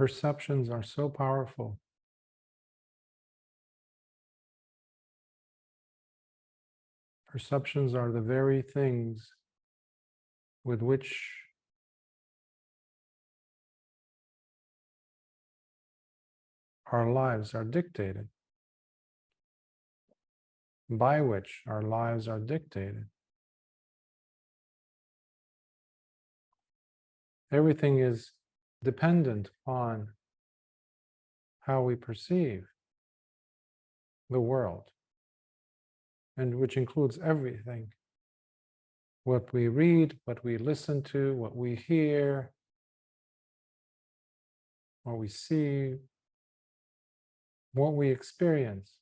Perceptions are so powerful. Perceptions are the very things with which our lives are dictated, by which our lives are dictated. Everything is dependent on how we perceive the world, and which includes everything. What we read, what we listen to, what we hear, what we see, what we experience.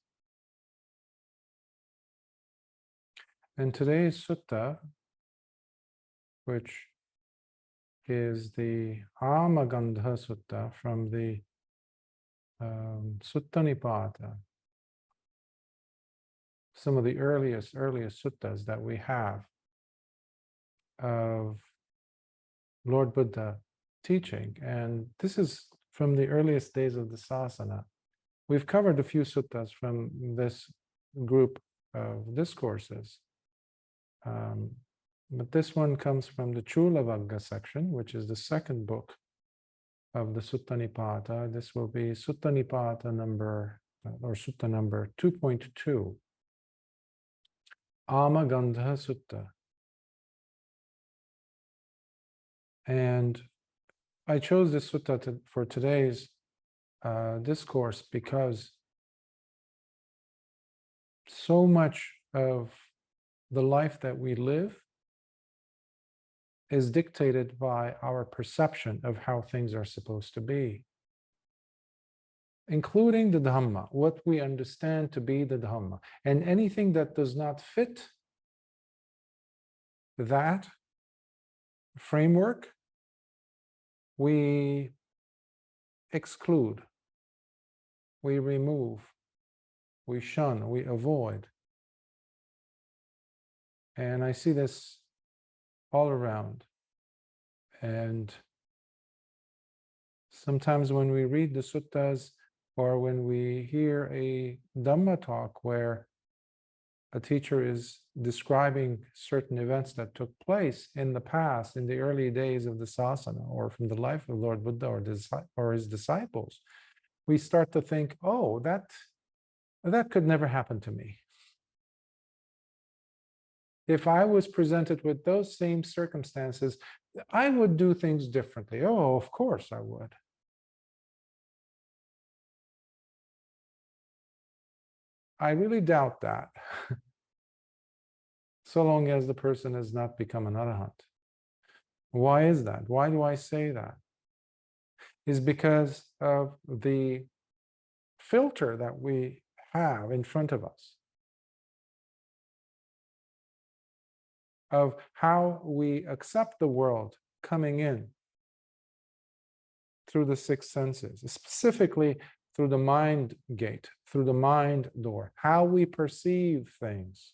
And today's sutta, which is the Āmagandha Sutta from the Sutta Nipāta, some of the earliest suttas that we have of Lord Buddha teaching. And this is from the earliest days of the sasana. We've covered a few suttas from this group of discourses. But this one comes from the Chulavagga section, which is the second book of the Sutta Nipāta. This will be Sutta Nipāta number, or Sutta number 2.2, Āmagandha Sutta. And I chose this sutta for today's discourse because so much of the life that we live is dictated by our perception of how things are supposed to be, including the Dhamma, what we understand to be the Dhamma. And anything that does not fit that framework, we exclude, we remove, we shun, we avoid. And I see this all around. And sometimes when we read the suttas, or when we hear a Dhamma talk where a teacher is describing certain events that took place in the past, in the early days of the sasana, or from the life of Lord Buddha or his disciples, we start to think, oh, that could never happen to me. If I was presented with those same circumstances, I would do things differently. Oh, of course I would. I really doubt that, so long as the person has not become an arahant. Why is that? Why do I say that? Is because of the filter that we have in front of us, of how we accept the world coming in through the six senses, specifically through the mind gate, through the mind door, how we perceive things.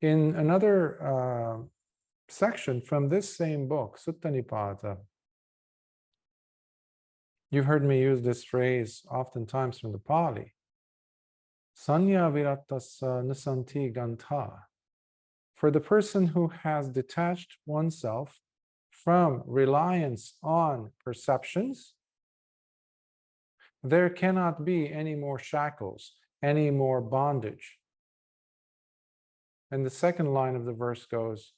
In another section from this same book, Sutta Nipāta, you've heard me use this phrase oftentimes from the Pali, Sanya viratasa nisanti gantha. For the person who has detached oneself from reliance on perceptions, there cannot be any more shackles, any more bondage. And the second line of the verse goes,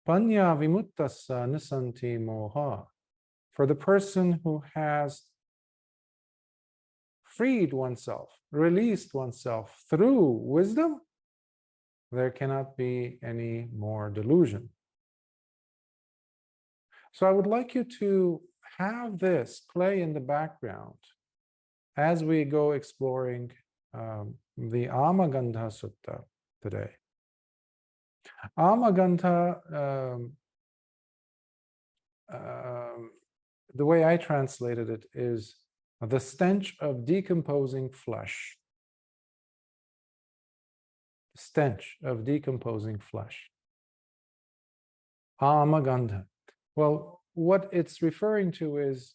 Panya vimuttasa nisanti moha. For the person who has freed oneself, released oneself through wisdom, there cannot be any more delusion. So I would like you to have this play in the background as we go exploring the Āmagandha Sutta today. Āmagandha, the way I translated it is the stench of decomposing flesh. Stench of decomposing flesh. Āmagandha. Well, what it's referring to is,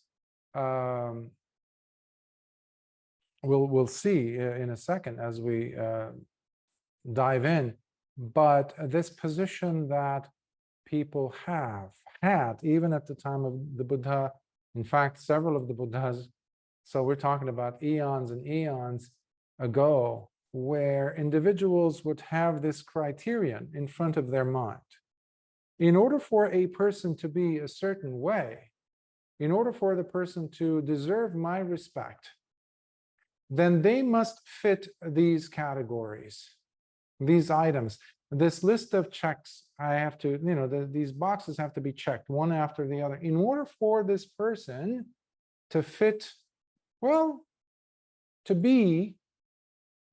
we'll see in a second as we dive in, but this position that people had even at the time of the Buddha, in fact, several of the Buddhas, so we're talking about eons and eons ago, where individuals would have this criterion in front of their mind. In order for a person to be a certain way, in order for the person to deserve my respect, then they must fit these categories, these items. This list of checks, I have to, these boxes have to be checked one after the other in order for this person to fit, well, to be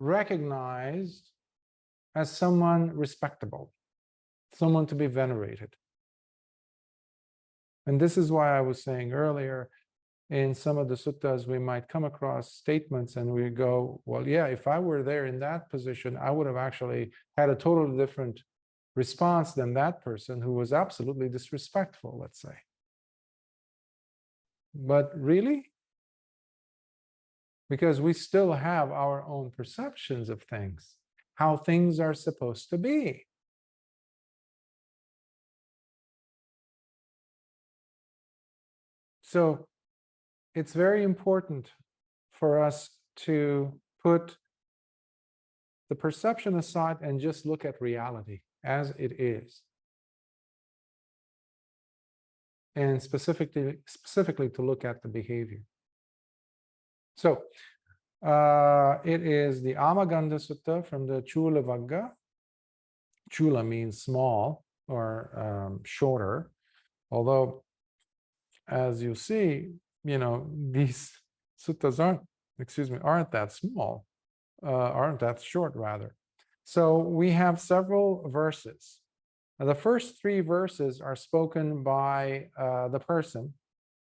recognized as someone respectable, someone to be venerated. And this is why I was saying earlier, in some of the suttas, we might come across statements and we go, well, yeah, if I were there in that position, I would have actually had a totally different response than that person who was absolutely disrespectful, let's say. But really? Because we still have our own perceptions of things, how things are supposed to be. So it's very important for us to put the perception aside and just look at reality as it is. And specifically to look at the behavior. So it is the Āmagandha Sutta from the Chula Vagga. Chula means small or shorter, although as you see, these suttas aren't that small, aren't that short rather. So we have several verses. Now, the first 3 verses are spoken by the person.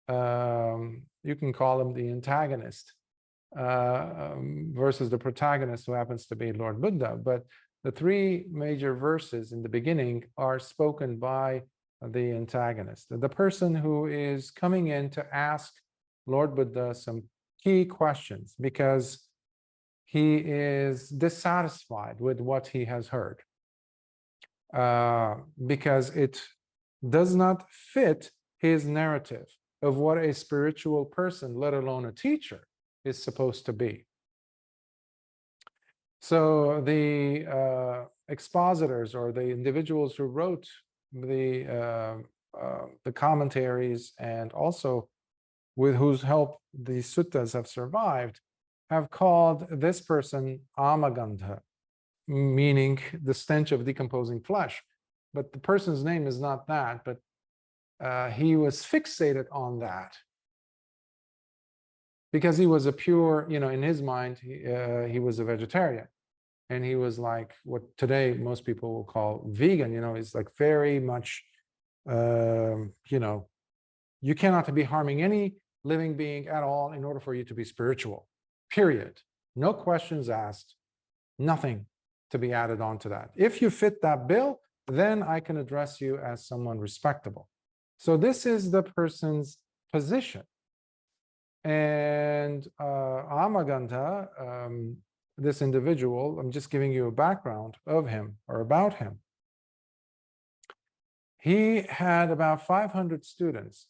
You can call him the antagonist versus the protagonist, who happens to be Lord Buddha. But the 3 major verses in the beginning are spoken by the antagonist, the person who is coming in to ask Lord Buddha some key questions because he is dissatisfied with what he has heard, because it does not fit his narrative of what a spiritual person, let alone a teacher, is supposed to be. So the expositors, or the individuals who wrote the commentaries, and also with whose help the suttas have survived, have called this person Āmagandha, meaning the stench of decomposing flesh. But the person's name is not that, but he was fixated on that because he was a pure, in his mind, he was a vegetarian. And he was like what today most people will call vegan, he's like very much, you cannot be harming any living being at all in order for you to be spiritual, period. No questions asked, nothing to be added on to that. If you fit that bill, then I can address you as someone respectable. So this is the person's position. And Āmagandha, this individual, I'm just giving you a background of him or about him. He had about 500 students,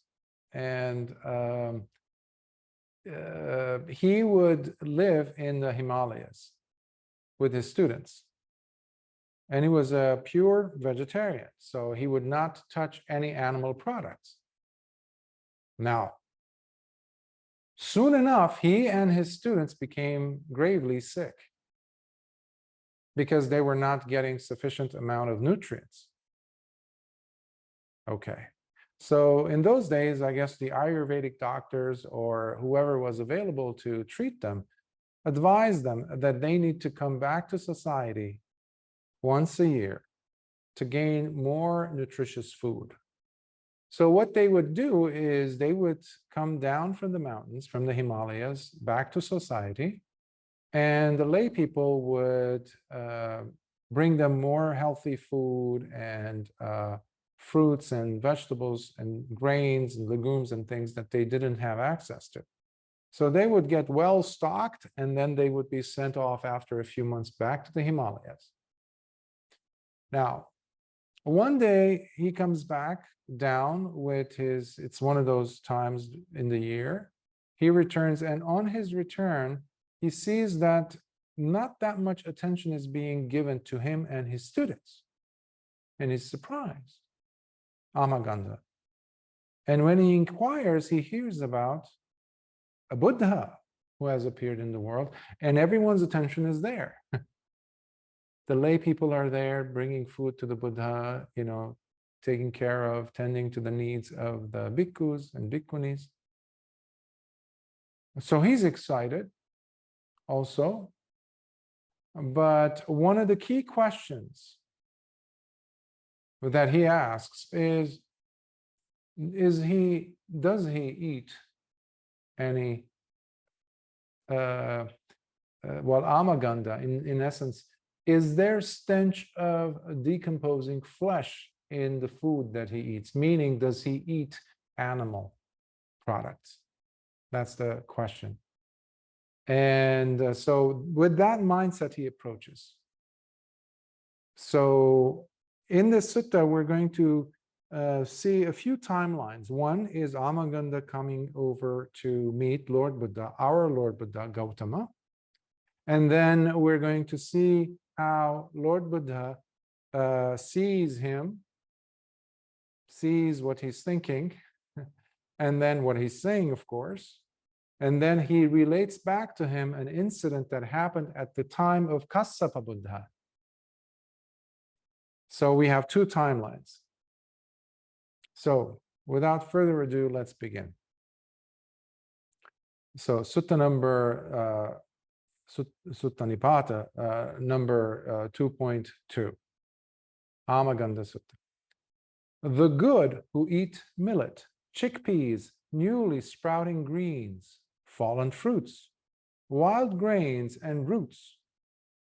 and he would live in the Himalayas with his students. And he was a pure vegetarian, so he would not touch any animal products. Now, soon enough, he and his students became gravely sick because they were not getting sufficient amount of nutrients. Okay, so in those days, I guess the Ayurvedic doctors or whoever was available to treat them advised them that they need to come back to society once a year to gain more nutritious food. So what they would do is they would come down from the mountains, from the Himalayas, back to society, and the lay people would bring them more healthy food and fruits and vegetables and grains and legumes and things that they didn't have access to. So they would get well stocked, and then they would be sent off after a few months back to the Himalayas. Now, one day he comes back down with his, it's one of those times in the year, he returns, and on his return, he sees that not that much attention is being given to him and his students. And he's surprised, Āmagandha. And when he inquires, he hears about a Buddha who has appeared in the world, and everyone's attention is there. The lay people are there bringing food to the Buddha, taking care of, tending to the needs of the bhikkhus and bhikkhunis. So he's excited also. But one of the key questions that he asks is does he eat any, Āmagandha, in essence, is there stench of decomposing flesh in the food that he eats? Meaning, does he eat animal products? That's the question. And so with that mindset, he approaches. So in this sutta, we're going to see a few timelines. One is Āmagandha coming over to meet Lord Buddha, our Lord Buddha, Gautama. And then we're going to see how Lord Buddha sees him, sees what he's thinking, and then what he's saying, of course. And then he relates back to him an incident that happened at the time of Kassapa Buddha. So we have two timelines. So without further ado, let's begin. So Sutta number, Sutta Nipāta, number 2.2, Āmagandha Sutta. The good who eat millet, chickpeas, newly sprouting greens, fallen fruits, wild grains, and roots,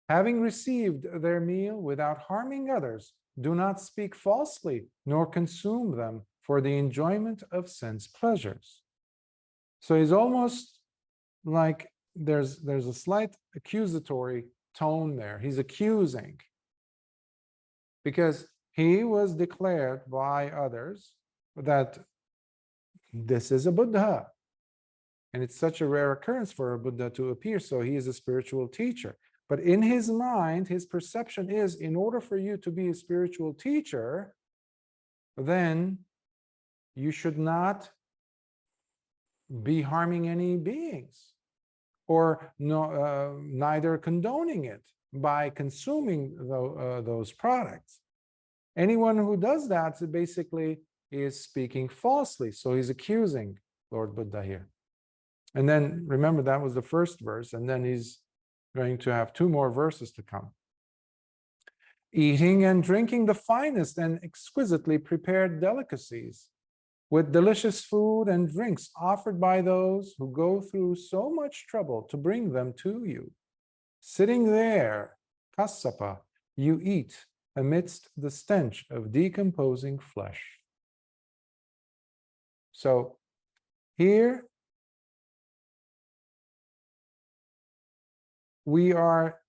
having received their meal without harming others, do not speak falsely, nor consume them for the enjoyment of sense pleasures. So he's almost like there's a slight accusatory tone there. He's accusing, because he was declared by others that this is a Buddha. And it's such a rare occurrence for a Buddha to appear, so he is a spiritual teacher. But in his mind, his perception is, in order for you to be a spiritual teacher, then you should not be harming any beings, or neither condoning it by consuming those products. Anyone who does that basically is speaking falsely. So he's accusing Lord Buddha here. And then remember, that was the first verse, and then he's going to have two more verses to come. Eating and drinking the finest and exquisitely prepared delicacies, with delicious food and drinks offered by those who go through so much trouble to bring them to you. Sitting there, Kassapa, you eat amidst the stench of decomposing flesh. So here we are,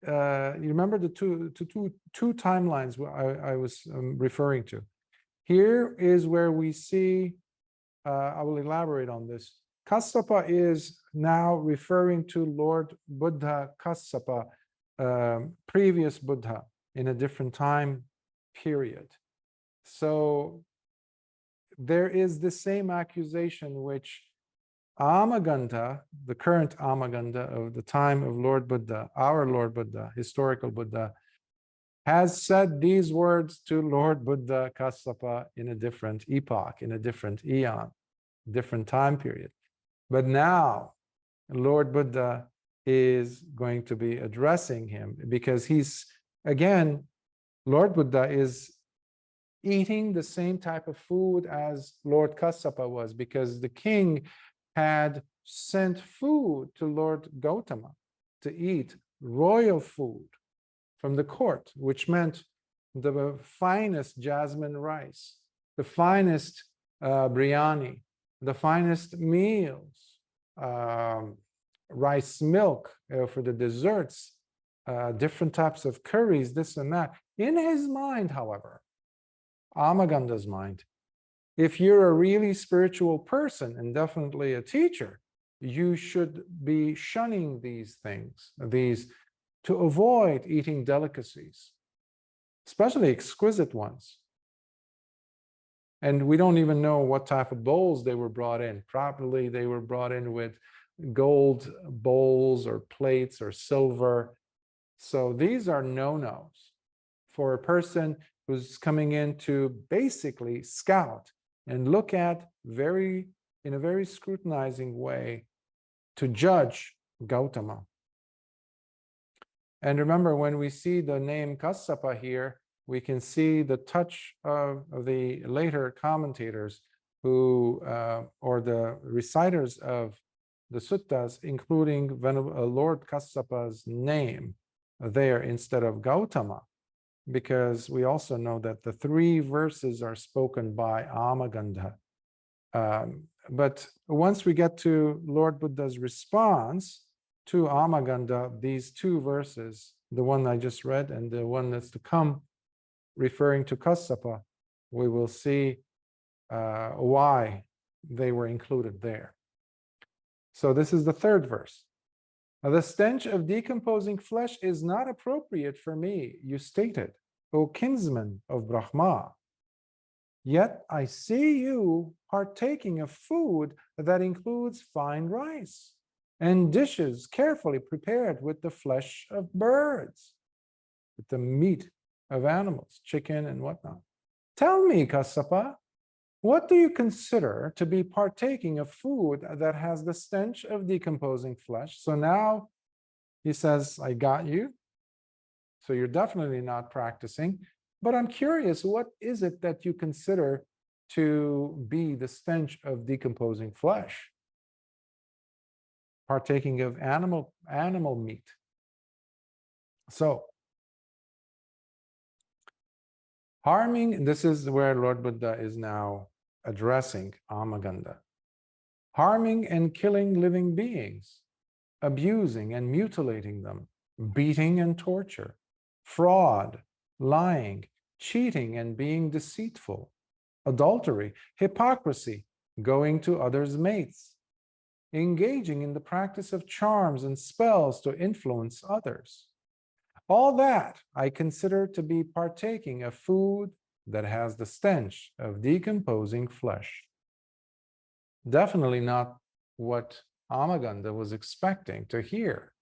you remember the two timelines I was referring to. Here is where we see, I will elaborate on this. Kassapa is now referring to Lord Buddha Kassapa, previous Buddha in a different time period. So there is the same accusation which Āmagandha, the current Āmagandha of the time of Lord Buddha, our Lord Buddha, historical Buddha, has said these words to Lord Buddha Kassapa in a different epoch, in a different eon, different time period. But now Lord Buddha is going to be addressing him, because he's, again, Lord Buddha is eating the same type of food as Lord Kassapa was, because the king had sent food to Lord Gautama to eat, royal food from the court, which meant the finest jasmine rice, the finest biryani, the finest meals, rice milk for the desserts, different types of curries, this and that. In his mind, however, Āmagandha's mind, if you're a really spiritual person and definitely a teacher, you should be shunning these things, to avoid eating delicacies, especially exquisite ones. And we don't even know what type of bowls they were brought in. Probably they were brought in with gold bowls or plates or silver. So these are no-nos for a person who's coming in to basically scout and look at in a very scrutinizing way to judge Gautama. And remember, when we see the name Kassapa here, we can see the touch of the later commentators who, or the reciters of the suttas, including Lord Kassapa's name there instead of Gautama, because we also know that the 3 verses are spoken by Āmagandha. But once we get to Lord Buddha's response to Āmagandha, these 2 verses, the one I just read and the one that's to come, referring to Kassapa, we will see why they were included there. So this is the 3rd verse. The stench of decomposing flesh is not appropriate for me, you stated, O kinsman of Brahma. Yet I see you partaking of food that includes fine rice and dishes carefully prepared with the flesh of birds, with the meat of animals, chicken and whatnot. Tell me, Kassapa, what do you consider to be partaking of food that has the stench of decomposing flesh? So now he says, I got you. So you're definitely not practicing. But I'm curious, what is it that you consider to be the stench of decomposing flesh? Partaking of animal meat. So, harming, this is where Lord Buddha is now addressing Āmagandha. Harming and killing living beings, abusing and mutilating them, beating and torture, fraud, lying, cheating and being deceitful, adultery, hypocrisy, going to others' mates, engaging in the practice of charms and spells to influence others. All that I consider to be partaking of food that has the stench of decomposing flesh. Definitely not what Āmagandha was expecting to hear.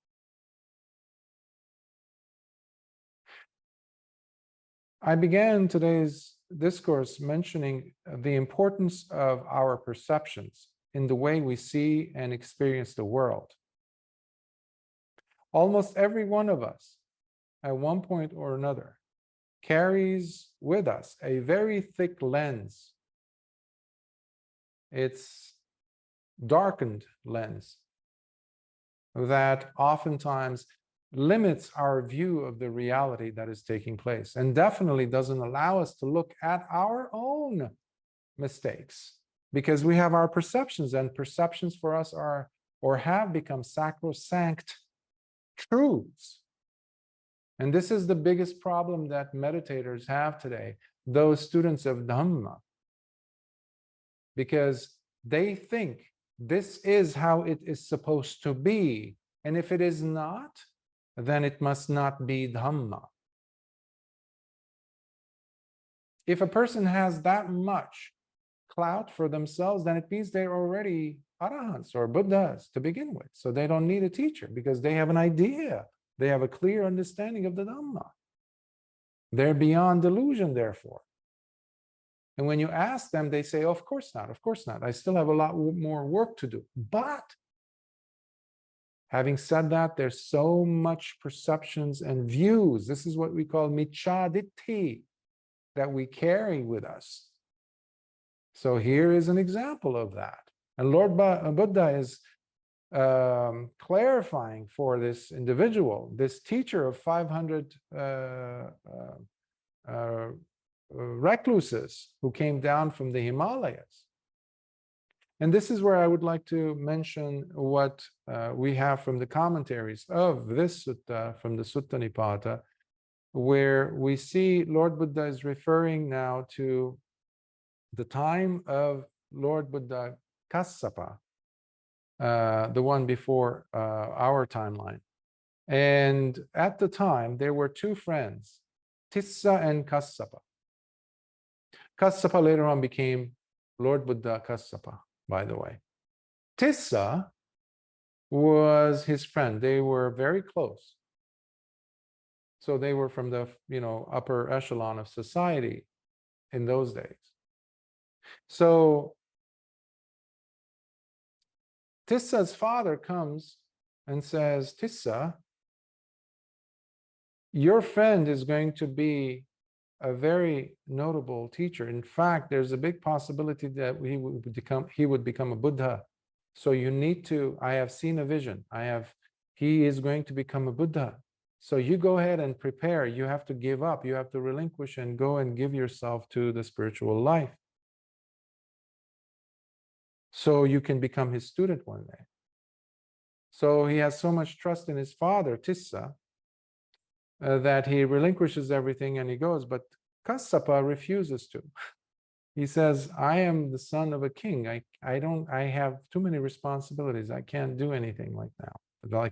I began today's discourse mentioning the importance of our perceptions in the way we see and experience the world. Almost every one of us, at one point or another, carries with us a very thick lens. It's darkened lens that oftentimes limits our view of the reality that is taking place, and definitely doesn't allow us to look at our own mistakes, because we have our perceptions, and perceptions for us are or have become sacrosanct truths. And this is the biggest problem that meditators have today, those students of Dhamma, because they think this is how it is supposed to be. And if it is not, then it must not be Dhamma. If a person has that much clout for themselves, then it means they're already Arahants or Buddhas to begin with. So they don't need a teacher because they have an idea. They have a clear understanding of the Dhamma. They're beyond delusion, therefore. And when you ask them, they say, oh, of course not, of course not. I still have a lot more work to do. But having said that, there's so much perceptions and views. This is what we call micchaditti that we carry with us. So here is an example of that. And Lord Buddha is clarifying for this individual, this teacher of 500 recluses who came down from the Himalayas. And this is where I would like to mention what we have from the commentaries of this sutta, from the Sutta Nipāta, where we see Lord Buddha is referring now to the time of Lord Buddha Kassapa, the one before our timeline. And at the time, there were two friends, Tissa and Kassapa. Kassapa later on became Lord Buddha Kassapa, by the way. Tissa was his friend. They were very close. So they were from the upper echelon of society in those days. So Tissa's father comes and says, Tissa, your friend is going to be a very notable teacher. In fact, there's a big possibility that he would become a Buddha. So you need to, I have seen a vision. He is going to become a Buddha. So you go ahead and prepare. You have to give up. You have to relinquish and go and give yourself to the spiritual life, so you can become his student one day. So he has so much trust in his father, Tissa, that he relinquishes everything and he goes. But Kassapa refuses to. He says, I am the son of a king. I have too many responsibilities. I can't do anything like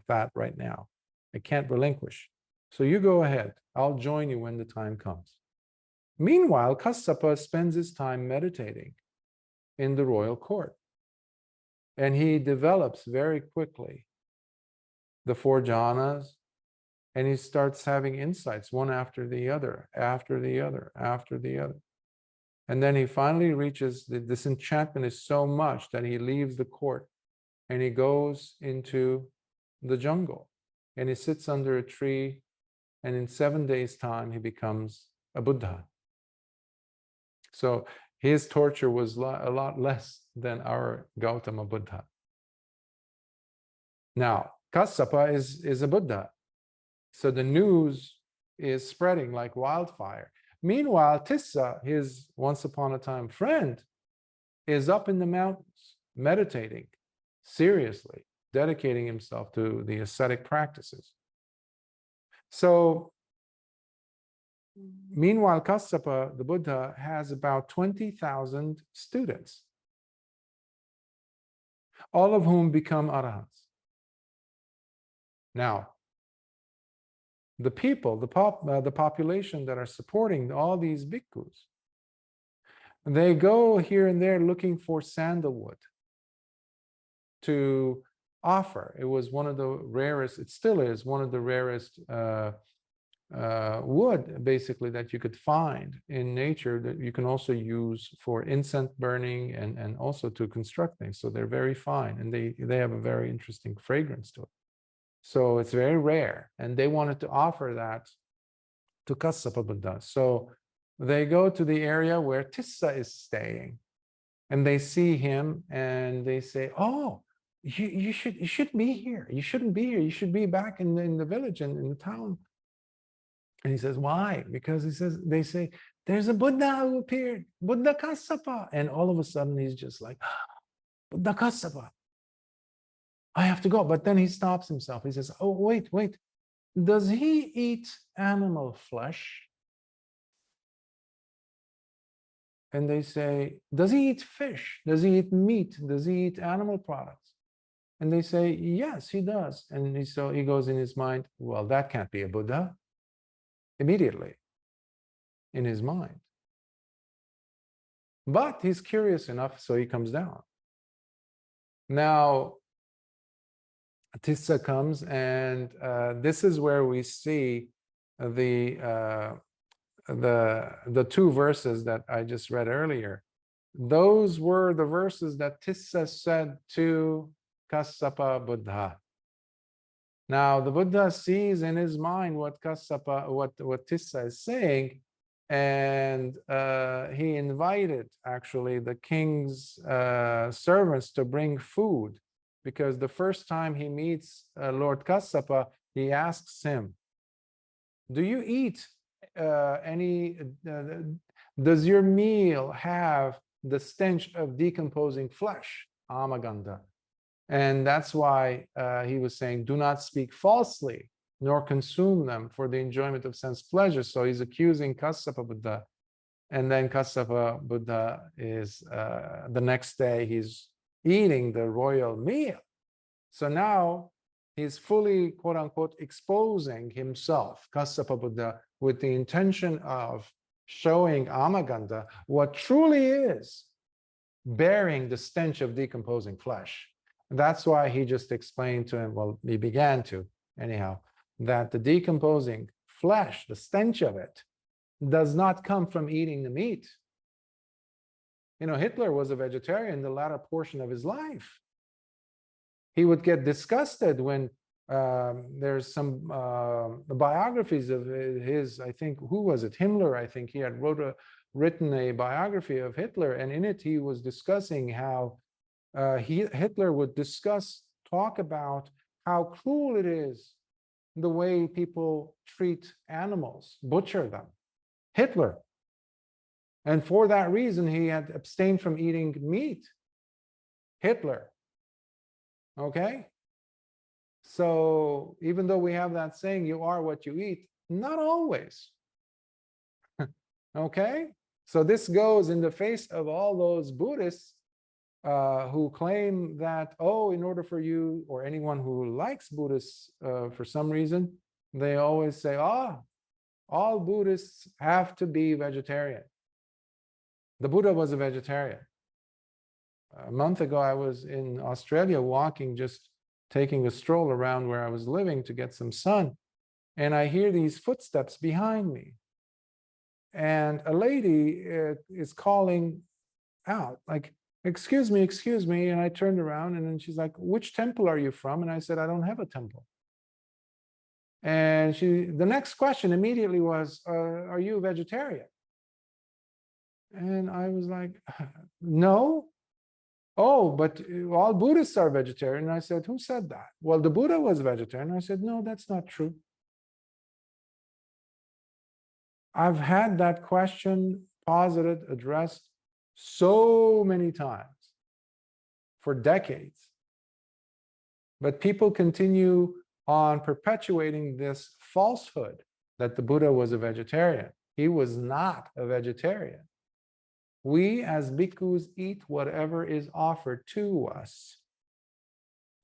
that right now. I can't relinquish. So you go ahead. I'll join you when the time comes. Meanwhile, Kassapa spends his time meditating in the royal court. And he develops very quickly the four jhanas, and he starts having insights one after the other, after the other, after the other. And then he finally reaches, this enchantment is so much that he leaves the court and he goes into the jungle and he sits under a tree, and in 7 days' time he becomes a Buddha. So his torture was a lot less than our Gautama Buddha. Now, Kassapa is a Buddha. So the news is spreading like wildfire. Meanwhile, Tissa, his once upon a time friend, is up in the mountains, meditating seriously, dedicating himself to the ascetic practices. So, meanwhile, Kassapa, the Buddha, has about 20,000 students, all of whom become arahants. Now, the people, the population that are supporting all these bhikkhus, they go here and there looking for sandalwood to offer. It was one of the rarest, it still is one of the rarest wood, basically, that you could find in nature, that you can also use for incense burning and also to construct things. So they're very fine, and they have a very interesting fragrance to it. So it's very rare, and they wanted to offer that to Kassapa Buddha. So they go to the area where Tissa is staying, and they see him, and they say, "Oh, you should be here. You shouldn't be here. You should be back in the village and in the town." And he says, "Why?" Because they say, "There's a Buddha who appeared, Buddha Kassapa," and all of a sudden he's just like, "Buddha Kassapa, I have to go." But then he stops himself. He says, "Oh, wait. Does he eat animal flesh?" And they say, "Does he eat fish? Does he eat meat? Does he eat animal products?" And they say, "Yes, he does." And so he goes in his mind, "Well, that can't be a Buddha." Immediately in his mind. But he's curious enough, so he comes down. Now, Tissa comes, and this is where we see the two verses that I just read earlier. Those were the verses that Tissa said to Kassapa Buddha. Now, the Buddha sees in his mind what Tissa is saying, and he invited, actually, the king's servants to bring food, because the first time he meets Lord Kassapa, he asks him, "Do you eat does your meal have the stench of decomposing flesh? Āmagandha. And that's why he was saying, do not speak falsely, nor consume them for the enjoyment of sense pleasure. So he's accusing Kassapa Buddha. And then Kassapa Buddha is, the next day, he's eating the royal meal. So now he's fully, quote unquote, exposing himself, Kassapa Buddha, with the intention of showing Āmagandha what truly is bearing the stench of decomposing flesh. That's why he just explained to him, well, he began to, anyhow, that the decomposing flesh, the stench of it, does not come from eating the meat. You know, Hitler was a vegetarian the latter portion of his life. He would get disgusted when there's some biographies of his, I think, who was it? Himmler, I think. He had written a biography of Hitler, and in it he was discussing how Hitler would talk about how cruel it is the way people treat animals, butcher them. Hitler. And for that reason, he had abstained from eating meat. Hitler. Okay? So even though we have that saying, you are what you eat, not always. Okay? So this goes in the face of all those Buddhists who claim that, oh, in order for you, or anyone who likes Buddhists for some reason, they always say, all Buddhists have to be vegetarian. The Buddha was a vegetarian. A month ago, I was in Australia walking, just taking a stroll around where I was living to get some sun, and I hear these footsteps behind me. And a lady is calling out, like, excuse me, and I turned around, and then she's like, which temple are you from? And I said, I don't have a temple. And the next question immediately was, are you a vegetarian? And I was like, no. Oh, but all Buddhists are vegetarian. And I said, who said that? Well, the Buddha was vegetarian. I said, no, that's not true. I've had that question posited, addressed so many times for decades. But people continue on perpetuating this falsehood that the Buddha was a vegetarian. He was not a vegetarian. We as bhikkhus eat whatever is offered to us.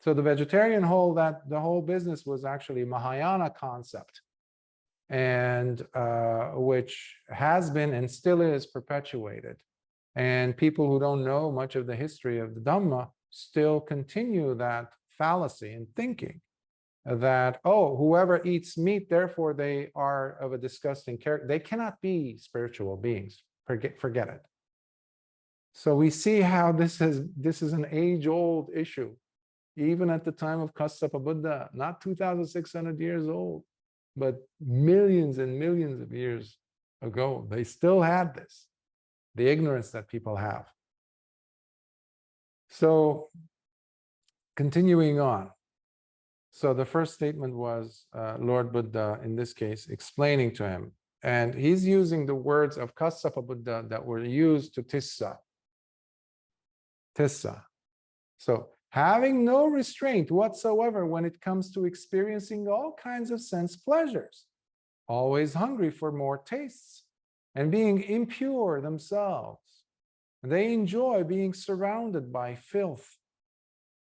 So the vegetarian the whole business was actually a Mahayana concept, and which has been and still is perpetuated. And people who don't know much of the history of the Dhamma still continue that fallacy in thinking that, oh, whoever eats meat, therefore they are of a disgusting character. They cannot be spiritual beings. Forget it. So we see how this is an age-old issue, even at the time of Kassapa Buddha, not 2,600 years old, but millions and millions of years ago. They still had this, the ignorance that people have. So continuing on. So the first statement was Lord Buddha, in this case, explaining to him. And he's using the words of Kassapa Buddha that were used to Tissa. Tissa. So having no restraint whatsoever when it comes to experiencing all kinds of sense pleasures, always hungry for more tastes, and being impure themselves. They enjoy being surrounded by filth.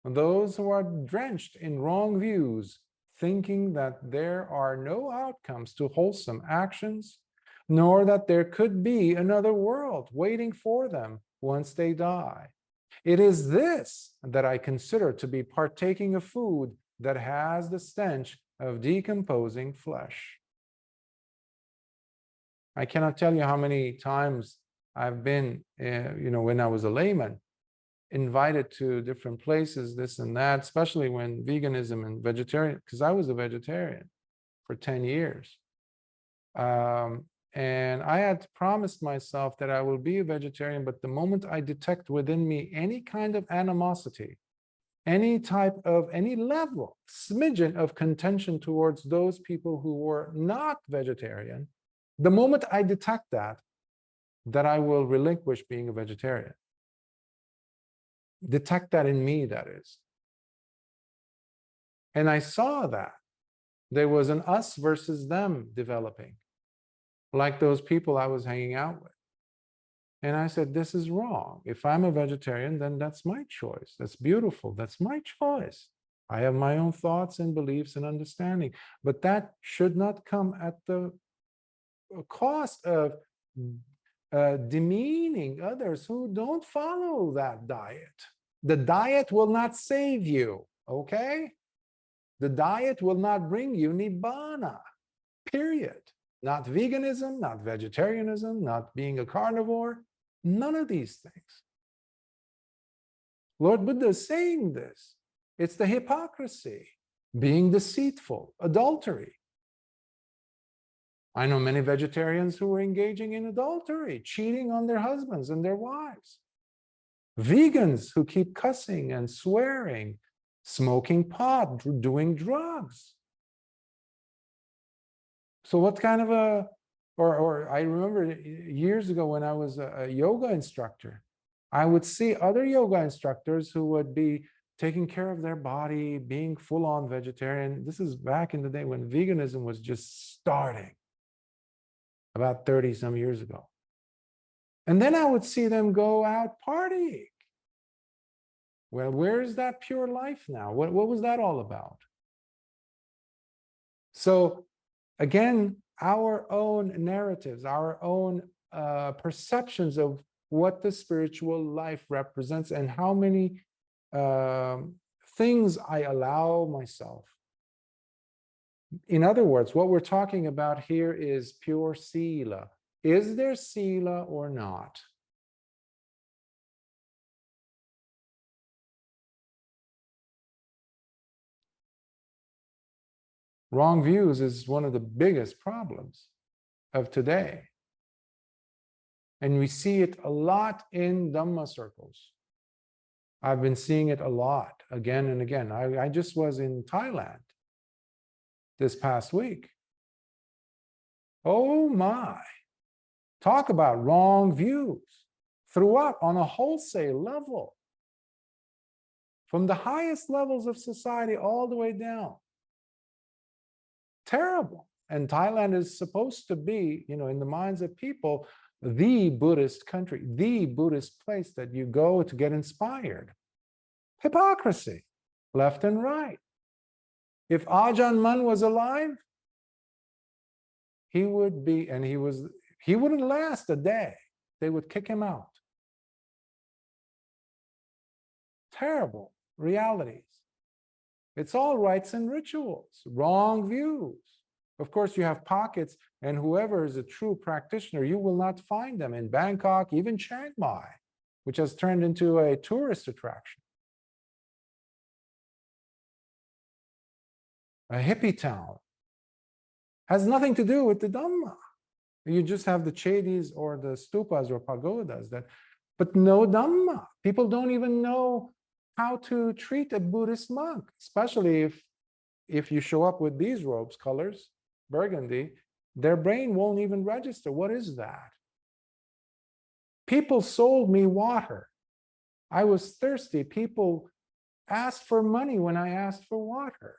Those who are drenched in wrong views, thinking that there are no outcomes to wholesome actions, nor that there could be another world waiting for them once they die. It is this that I consider to be partaking of food that has the stench of decomposing flesh. I cannot tell you how many times I've been, when I was a layman, invited to different places, this and that, especially when veganism and vegetarian, because I was a vegetarian for 10 years. And I had promised myself that I will be a vegetarian, but the moment I detect within me any kind of animosity, any level, smidgen of contention towards those people who were not vegetarian, The moment I detect that I will relinquish being a vegetarian. Detect that in me, that is. And I saw that there was an us versus them developing, like those people I was hanging out with. And I said, this is wrong. If I'm a vegetarian, then that's my choice. That's beautiful. That's my choice. I have my own thoughts and beliefs and understanding, but that should not come at the cost of demeaning others who don't follow that diet. The diet will not save you, okay? The diet will not bring you Nibbāna, period. Not veganism, not vegetarianism, not being a carnivore, none of these things. Lord Buddha is saying this. It's the hypocrisy, being deceitful, adultery. I know many vegetarians who are engaging in adultery, cheating on their husbands and their wives. Vegans who keep cussing and swearing, smoking pot, doing drugs. So what kind of or I remember years ago when I was a yoga instructor, I would see other yoga instructors who would be taking care of their body, being full-on vegetarian. This is back in the day when veganism was just starting, about 30 some years ago. And then I would see them go out partying. Well, where's that pure life now? What was that all about? So again, our own narratives, our own perceptions of what the spiritual life represents and how many things I allow myself. In other words, what we're talking about here is pure sīla. Is there sīla or not? Wrong views is one of the biggest problems of today. And we see it a lot in Dhamma circles. I've been seeing it a lot, again and again. I just was in Thailand this past week. Oh my, talk about wrong views throughout on a wholesale level, from the highest levels of society all the way down. Terrible. And Thailand is supposed to be, in the minds of people, the Buddhist country, the Buddhist place that you go to get inspired. Hypocrisy, left and right. If Ajahn Mun was alive, he would be, and he wouldn't last a day. They would kick him out. Terrible realities. It's all rites and rituals, wrong views. Of course, you have pockets, and whoever is a true practitioner, you will not find them in Bangkok, even Chiang Mai, which has turned into a tourist attraction. A hippie town. Has nothing to do with the Dhamma. You just have the chedis or the stupas or pagodas, but no Dhamma. People don't even know how to treat a Buddhist monk, especially if you show up with these robes, colors, burgundy, their brain won't even register. What is that? People sold me water. I was thirsty. People asked for money when I asked for water.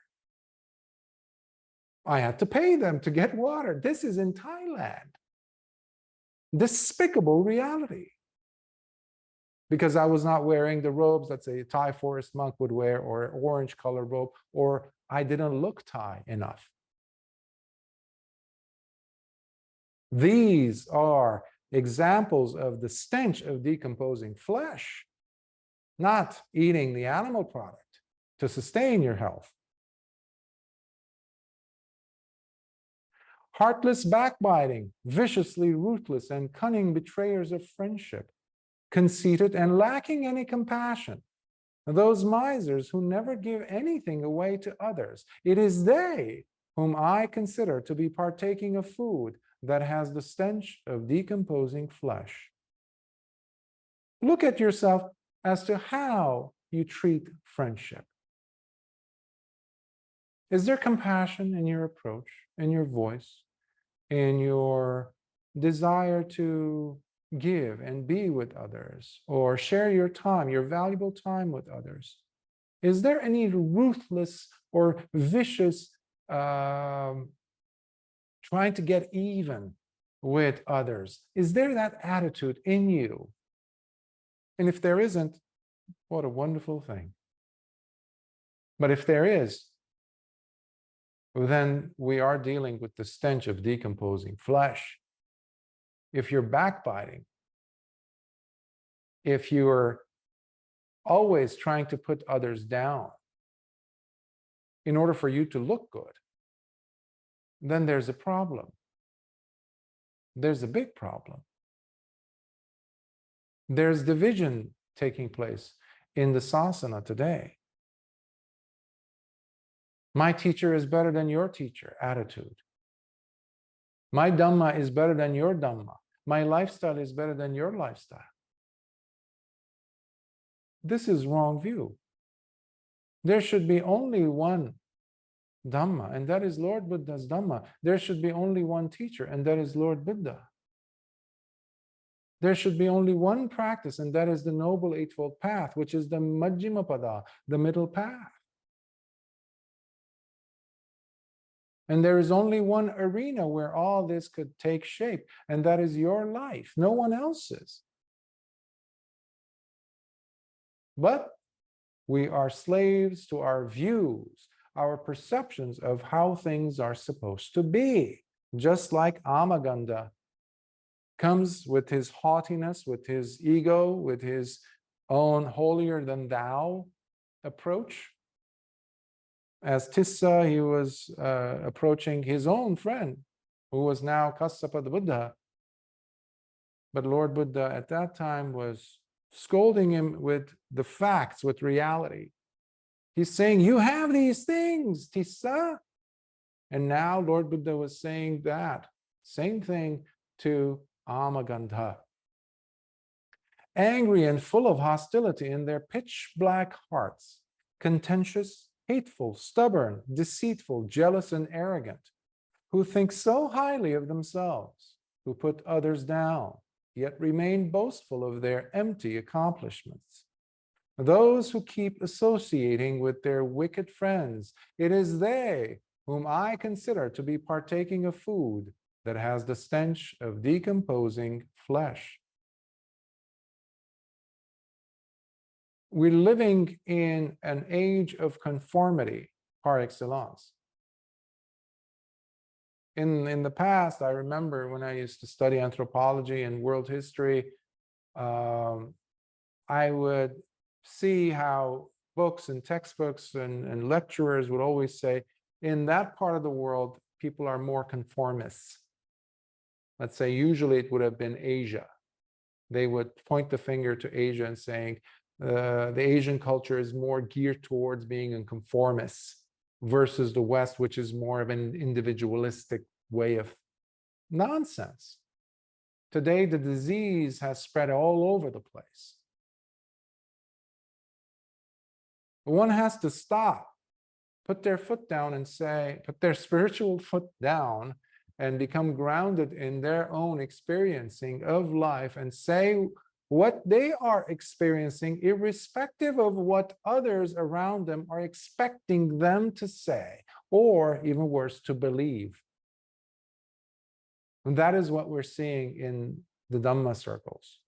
I had to pay them to get water. This is in Thailand. Despicable reality. Because I was not wearing the robes that a Thai forest monk would wear, or an orange color robe, or I didn't look Thai enough. These are examples of the stench of decomposing flesh, not eating the animal product to sustain your health. Heartless backbiting, viciously ruthless and cunning betrayers of friendship, conceited and lacking any compassion, those misers who never give anything away to others. It is they whom I consider to be partaking of food that has the stench of decomposing flesh. Look at yourself as to how you treat friendship. Is there compassion in your approach, in your voice? in your desire to give and be with others, or share your time, your valuable time with others? Is there any ruthless or vicious trying to get even with others? Is there that attitude in you? And if there isn't, what a wonderful thing. But if there is, then we are dealing with the stench of decomposing flesh. If you're backbiting, if you're always trying to put others down in order for you to look good, then there's a problem. There's a big problem. There's division taking place in the sasana today. My teacher is better than your teacher attitude. My Dhamma is better than your Dhamma. My lifestyle is better than your lifestyle. This is wrong view. There should be only one Dhamma, and that is Lord Buddha's Dhamma. There should be only one teacher, and that is Lord Buddha. There should be only one practice, and that is the Noble Eightfold Path, which is the Majjhima Pada, the middle path. And there is only one arena where all this could take shape, and that is your life, no one else's. But we are slaves to our views, our perceptions of how things are supposed to be. Just like Āmagandha comes with his haughtiness, with his ego, with his own holier than thou approach. As Tissa, he was approaching his own friend, who was now Kassapa the Buddha. But Lord Buddha at that time was scolding him with the facts, with reality. He's saying, you have these things, Tissa. And now Lord Buddha was saying that same thing to Āmagandha. Angry and full of hostility in their pitch black hearts, contentious, hateful, stubborn, deceitful, jealous, and arrogant, who think so highly of themselves, who put others down, yet remain boastful of their empty accomplishments. Those who keep associating with their wicked friends, it is they whom I consider to be partaking of food that has the stench of decomposing flesh. We're living in an age of conformity par excellence. In the past, I remember when I used to study anthropology and world history, I would see how books and textbooks and lecturers would always say, in that part of the world, people are more conformists. Let's say usually it would have been Asia. They would point the finger to Asia and saying, the Asian culture is more geared towards being a conformist versus the West, which is more of an individualistic way of nonsense. Today, the disease has spread all over the place. One has to stop, put their foot down and say, put their spiritual foot down and become grounded in their own experiencing of life and say what they are experiencing, irrespective of what others around them are expecting them to say, or even worse, to believe. And that is what we're seeing in the Dhamma circles.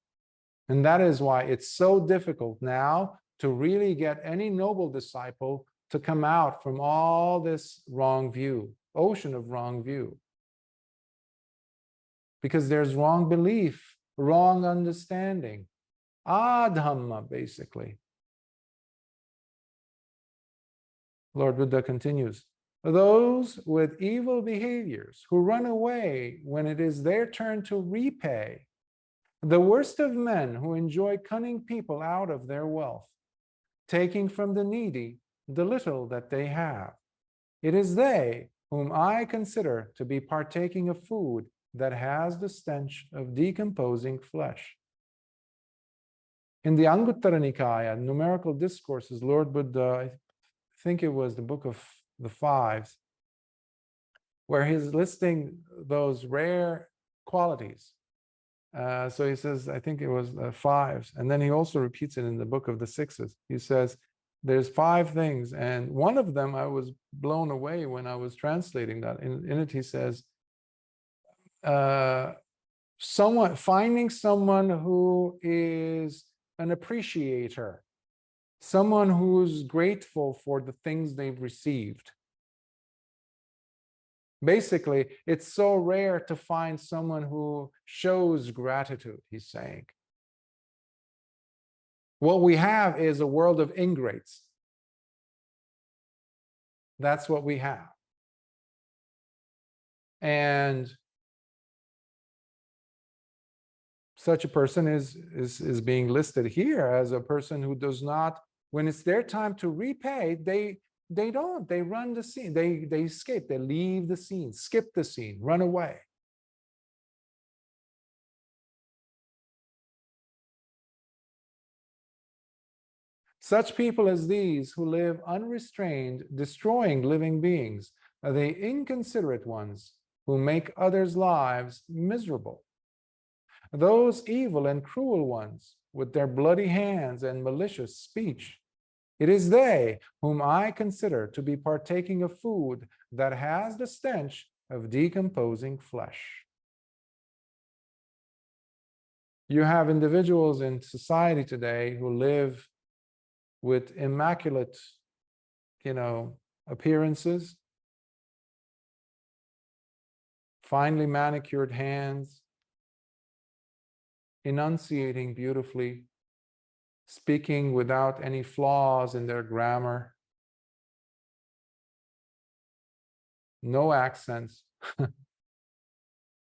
And that is why it's so difficult now to really get any noble disciple to come out from all this wrong view, ocean of wrong view. Because there's wrong belief, wrong understanding. Adhamma, basically. Lord Buddha continues, those with evil behaviors who run away when it is their turn to repay, the worst of men who enjoy cunning people out of their wealth, taking from the needy the little that they have. It is they whom I consider to be partaking of food that has the stench of decomposing flesh. In the Anguttara Nikāya, numerical discourses, Lord Buddha, I think it was the book of the Fives, where he's listing those rare qualities. So he says, I think it was 5, and then he also repeats it in the book of the 6s. He says, there's 5 things, and one of them I was blown away when I was translating that. In it, he says, finding someone who is an appreciator, someone who's grateful for the things they've received. Basically, it's so rare to find someone who shows gratitude, he's saying. What we have is a world of ingrates. That's what we have. And such a person is being listed here as a person who does not, when it's their time to repay, they don't. They run the scene. They escape. They leave the scene, skip the scene, run away. Such people as these who live unrestrained, destroying living beings, are the inconsiderate ones who make others' lives miserable. Those evil and cruel ones, with their bloody hands and malicious speech, it is they whom I consider to be partaking of food that has the stench of decomposing flesh. You have individuals in society today who live with immaculate, appearances, finely manicured hands, enunciating beautifully, speaking without any flaws in their grammar, no accents,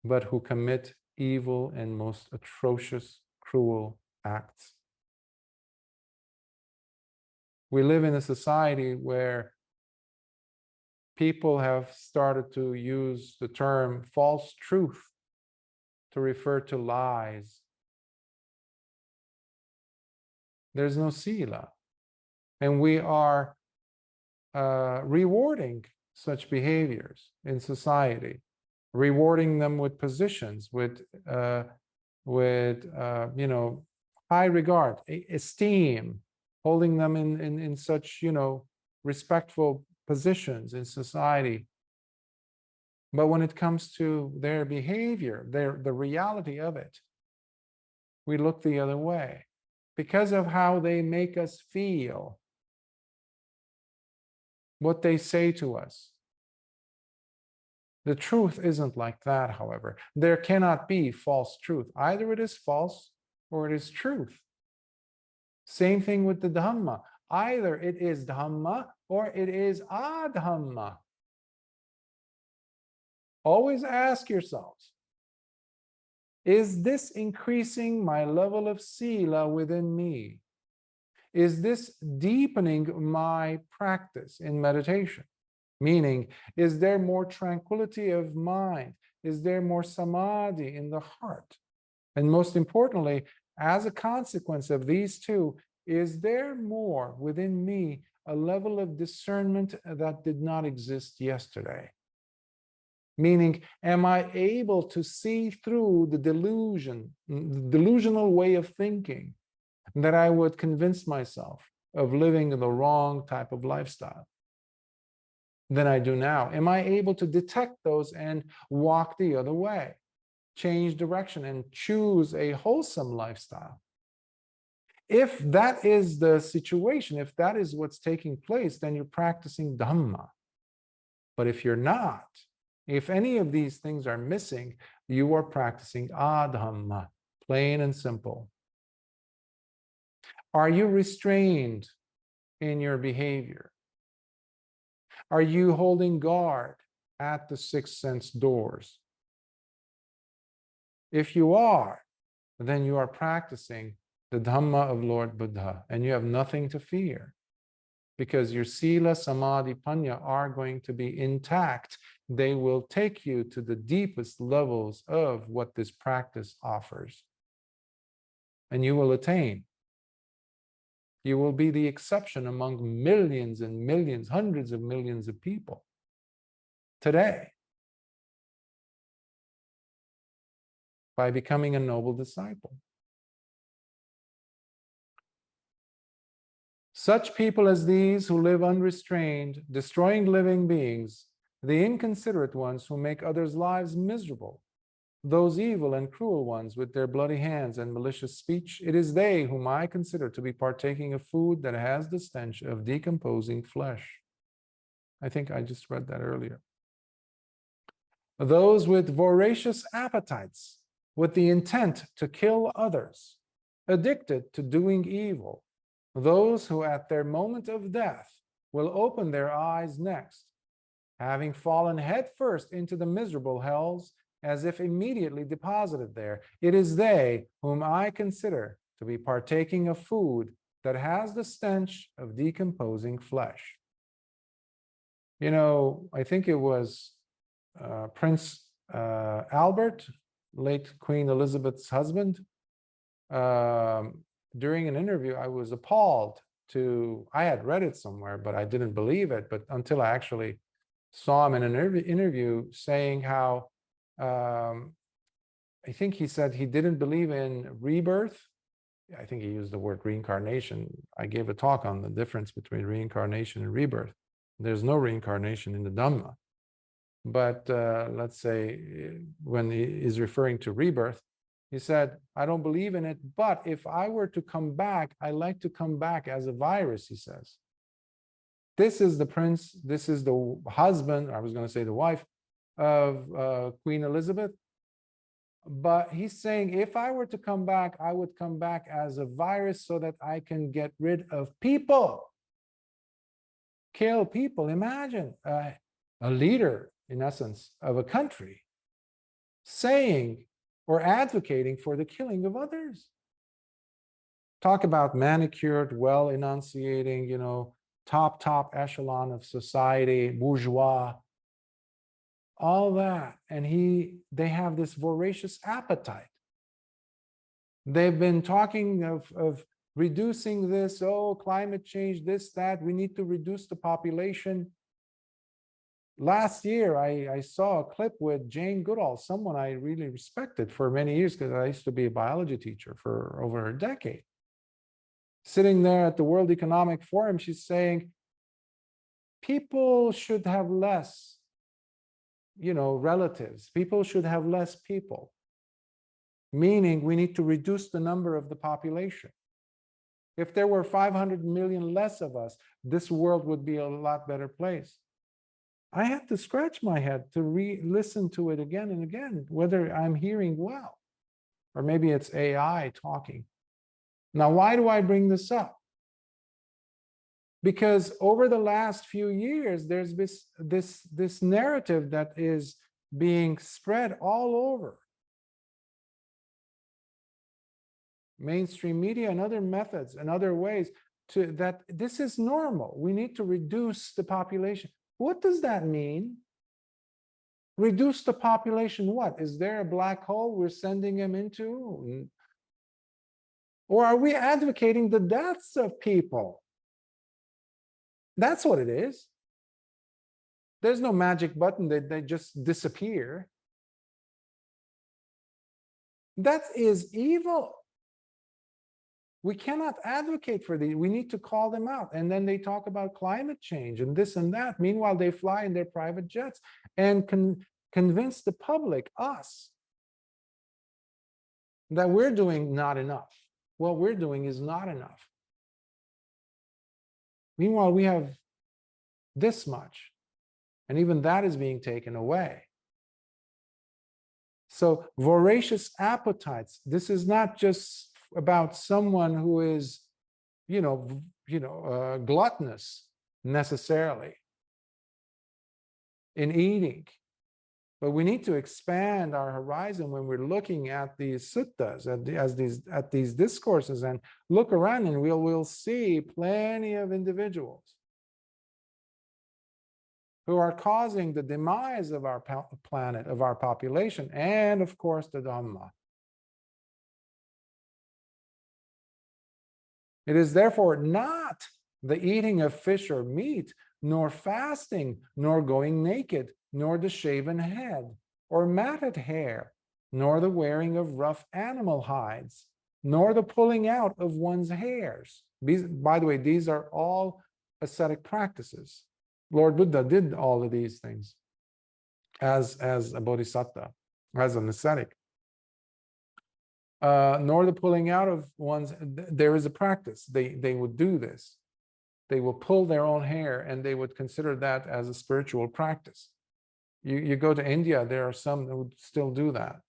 but who commit evil and most atrocious, cruel acts. We live in a society where people have started to use the term false truth to refer to lies. There's no sīla. And we are rewarding such behaviors in society, rewarding them with positions, with high regard, esteem, holding them in such, respectful positions in society. But when it comes to their behavior, the reality of it, we look the other way because of how they make us feel, what they say to us. The truth isn't like that, however. There cannot be false truth. Either it is false or it is truth. Same thing with the Dhamma. Either it is Dhamma or it is Adhamma. Always ask yourselves, is this increasing my level of sīla within me? Is this deepening my practice in meditation? Meaning, is there more tranquility of mind? Is there more samādhi in the heart? And most importantly, as a consequence of these two, is there more within me, a level of discernment that did not exist yesterday? Meaning, am I able to see through the delusional way of thinking that I would convince myself of living the wrong type of lifestyle than I do now? Am I able to detect those and walk the other way, change direction, and choose a wholesome lifestyle? If that is the situation, if that is what's taking place, then you're practicing Dhamma. But if you're not, if any of these things are missing, you are practicing Adhamma, plain and simple. Are you restrained in your behavior? Are you holding guard at the 6 sense doors? If you are, then you are practicing the Dhamma of Lord Buddha, and you have nothing to fear, because your sīla, samādhi, panna are going to be intact. They will take you to the deepest levels of what this practice offers, and you will attain. You will be the exception among millions and millions, hundreds of millions of people today. by becoming a noble disciple. Such people as these who live unrestrained, destroying living beings, the inconsiderate ones who make others' lives miserable, those evil and cruel ones with their bloody hands and malicious speech, it is they whom I consider to be partaking of food that has the stench of decomposing flesh. I think I just read that earlier. Those with voracious appetites, with the intent to kill others, addicted to doing evil, those who at their moment of death will open their eyes next, having fallen headfirst into the miserable hells, as if immediately deposited there, it is they whom I consider to be partaking of food that has the stench of decomposing flesh. You know, I think it was Prince Albert, late Queen Elizabeth's husband. During an interview, I was appalled I had read it somewhere, but I didn't believe it. But until I actually saw him in an interview saying how, I think he said he didn't believe in rebirth. I think he used the word reincarnation. I gave a talk on the difference between reincarnation and rebirth. There's no reincarnation in the Dhamma. But let's say when he is referring to rebirth, he said, I don't believe in it, but if I were to come back, I like to come back as a virus, he says. This is the prince, this is the husband, I was going to say the wife of Queen Elizabeth. But he's saying, if I were to come back, I would come back as a virus so that I can get rid of people. Kill people. Imagine a leader, in essence, of a country saying or advocating for the killing of others. Talk about manicured, well enunciating, you know, top echelon of society, bourgeois, all that. And they have this voracious appetite. They've been talking of reducing this, oh, climate change, this, that, we need to reduce the population. Last year, I saw a clip with Jane Goodall, someone I really respected for many years because I used to be a biology teacher for over a decade. Sitting there at the World Economic Forum, she's saying, people should have less, you know, relatives. People should have less people, meaning we need to reduce the number of the population. If there were 500 million less of us, this world would be a lot better place. I had to scratch my head to listen to it again and again, whether I'm hearing well, or maybe it's AI talking. Now, why do I bring this up? Because over the last few years, there's this narrative that is being spread all over mainstream media and other methods and other ways that this is normal. We need to reduce the population. What does that mean? Reduce the population what? Is there a black hole we're sending them into? Or are we advocating the deaths of people? That's what it is. There's no magic button that they just disappear. That is evil. We cannot advocate for these. We need to call them out. And then they talk about climate change and this and that. Meanwhile, they fly in their private jets and convince the public, us, that we're doing not enough. What we're doing is not enough. Meanwhile, we have this much, and even that is being taken away. So voracious appetites, this is not just about someone who is, gluttonous necessarily in eating. But we need to expand our horizon when we're looking at these suttas, at these discourses, and look around, and we'll see plenty of individuals who are causing the demise of our planet, of our population, and of course the Dhamma. It is therefore not the eating of fish or meat, nor fasting, nor going naked, nor the shaven head, or matted hair, nor the wearing of rough animal hides, nor the pulling out of one's hairs. By the way, these are all ascetic practices. Lord Buddha did all of these things as a bodhisattva, as an ascetic. Nor the pulling out of one's, there is a practice. They would do this. They will pull their own hair, and they would consider that as a spiritual practice. You go to India, there are some that would still do that.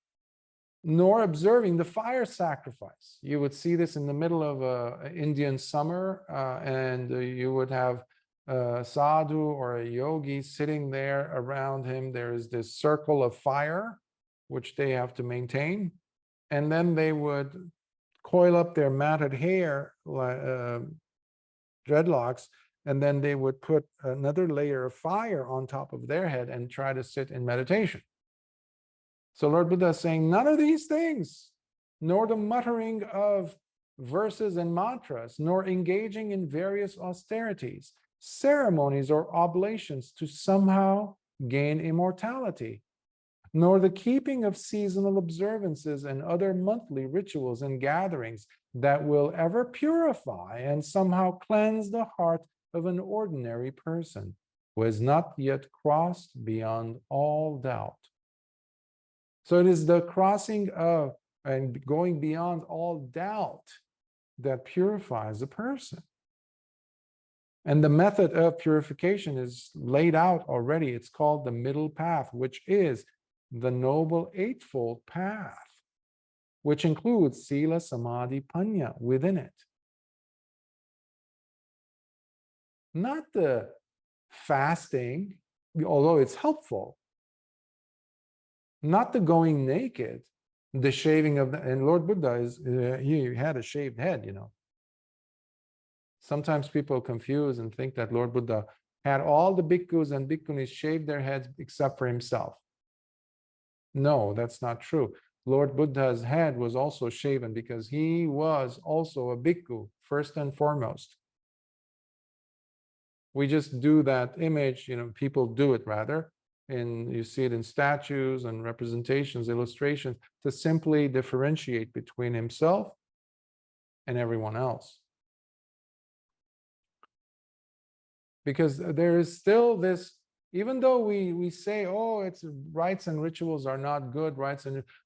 Nor observing the fire sacrifice. You would see this in the middle of an Indian summer, and you would have a sadhu or a yogi sitting there. Around him there is this circle of fire, which they have to maintain. And then they would coil up their matted hair, dreadlocks, and then they would put another layer of fire on top of their head and try to sit in meditation. So Lord Buddha is saying, none of these things, nor the muttering of verses and mantras, nor engaging in various austerities, ceremonies, or oblations to somehow gain immortality, nor the keeping of seasonal observances and other monthly rituals and gatherings that will ever purify and somehow cleanse the heart of an ordinary person who has not yet crossed beyond all doubt. So it is the crossing of and going beyond all doubt that purifies a person. And the method of purification is laid out already. It's called the middle path, which is the Noble Eightfold Path, which includes sīla, samādhi, panna within it. Not the fasting, although it's helpful. Not the going naked, the shaving of the, and Lord Buddha is, he had a shaved head, you know. Sometimes people confuse and think that Lord Buddha had all the bhikkhus and bhikkhunis shave their heads except for himself. No, that's not true. Lord Buddha's head was also shaven because he was also a bhikkhu, first and foremost. We just do that image, you know, people do it rather, and you see it in statues and representations, illustrations, to simply differentiate between himself and everyone else. Because there is still this, even though we say, oh, it's rites and rituals are not good,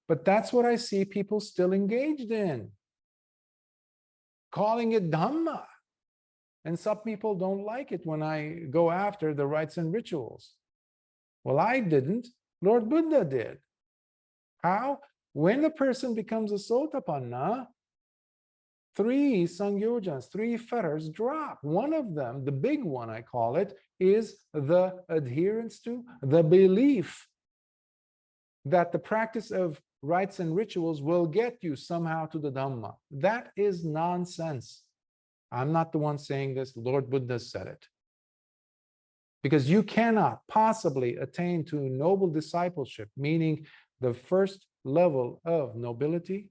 but that's what I see people still engaged in, calling it Dhamma. And some people don't like it when I go after the rites and rituals. Well, I didn't. Lord Buddha did. How? When a person becomes a Sotapanna, 3 sangyojans, 3 fetters drop. One of them, the big one I call it, is the adherence to, the belief that the practice of rites and rituals will get you somehow to the Dhamma. That is nonsense. I'm not the one saying this, Lord Buddha said it. Because you cannot possibly attain to noble discipleship, meaning the first level of nobility,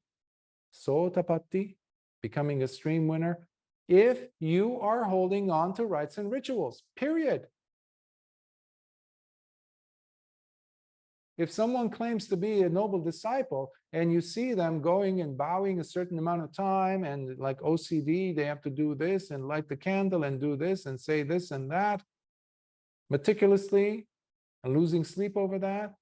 Sotapatti, becoming a stream winner, if you are holding on to rites and rituals, period. If someone claims to be a noble disciple and you see them going and bowing a certain amount of time, and like OCD, they have to do this and light the candle and do this and say this and that, meticulously, and losing sleep over that,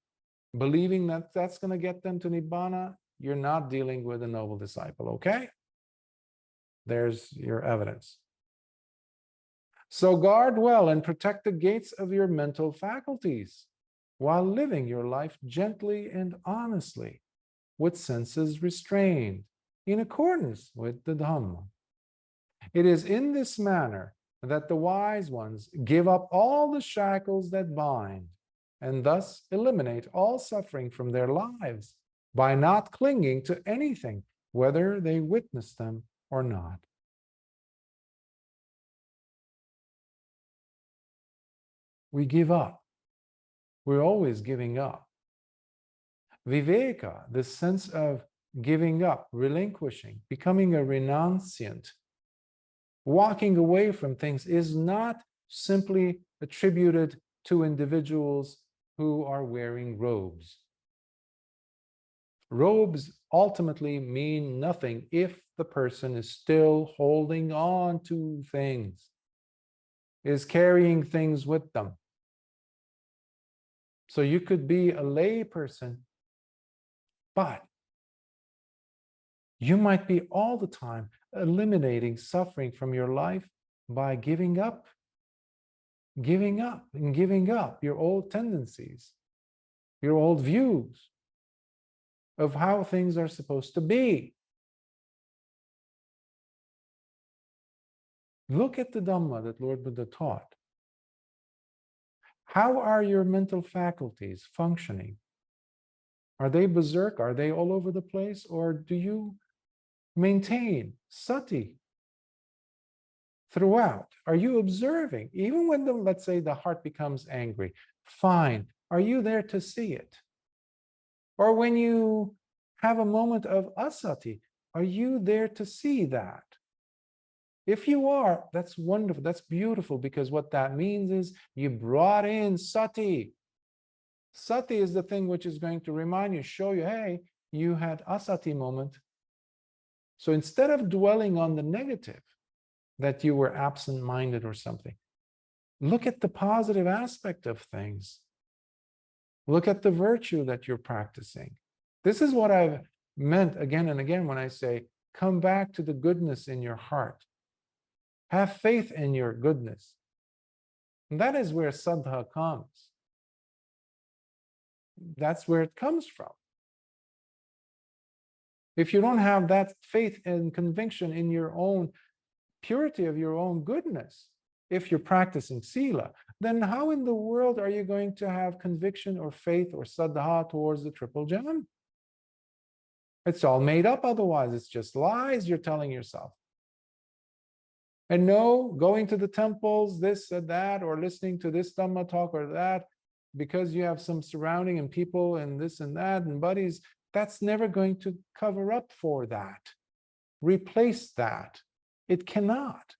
believing that that's going to get them to Nibbāna, you're not dealing with a noble disciple, okay? There's your evidence. So guard well and protect the gates of your mental faculties while living your life gently and honestly, with senses restrained, in accordance with the Dhamma. It is in this manner that the wise ones give up all the shackles that bind, and thus eliminate all suffering from their lives by not clinging to anything, whether they witness them or not. We give up. We're always giving up. Viveka, the sense of giving up, relinquishing, becoming a renunciant, walking away from things, is not simply attributed to individuals who are wearing robes. Robes ultimately mean nothing if the person is still holding on to things, is carrying things with them. So you could be a lay person, but you might be all the time eliminating suffering from your life by giving up and giving up your old tendencies, your old views of how things are supposed to be. Look at the Dhamma that Lord Buddha taught. How are your mental faculties functioning? Are they berserk? Are they all over the place? Or do you maintain sati throughout? Are you observing? Even when, let's say, the heart becomes angry, fine. Are you there to see it? Or when you have a moment of asati, are you there to see that? If you are, that's wonderful, that's beautiful, because what that means is you brought in sati. Sati is the thing which is going to remind you, show you, hey, you had asati moment. So instead of dwelling on the negative, that you were absent-minded or something, look at the positive aspect of things. Look at the virtue that you're practicing. This is what I've meant again and again when I say, come back to the goodness in your heart. Have faith in your goodness. And that is where saddha comes. That's where it comes from. If you don't have that faith and conviction in your own purity of your own goodness, if you're practicing sīla, then how in the world are you going to have conviction or faith or saddha towards the triple gem? It's all made up otherwise. It's just lies you're telling yourself. And no, going to the temples, this or that, or listening to this Dhamma talk or that, because you have some surrounding and people and this and that and buddies, that's never going to cover up for that, replace that. It cannot.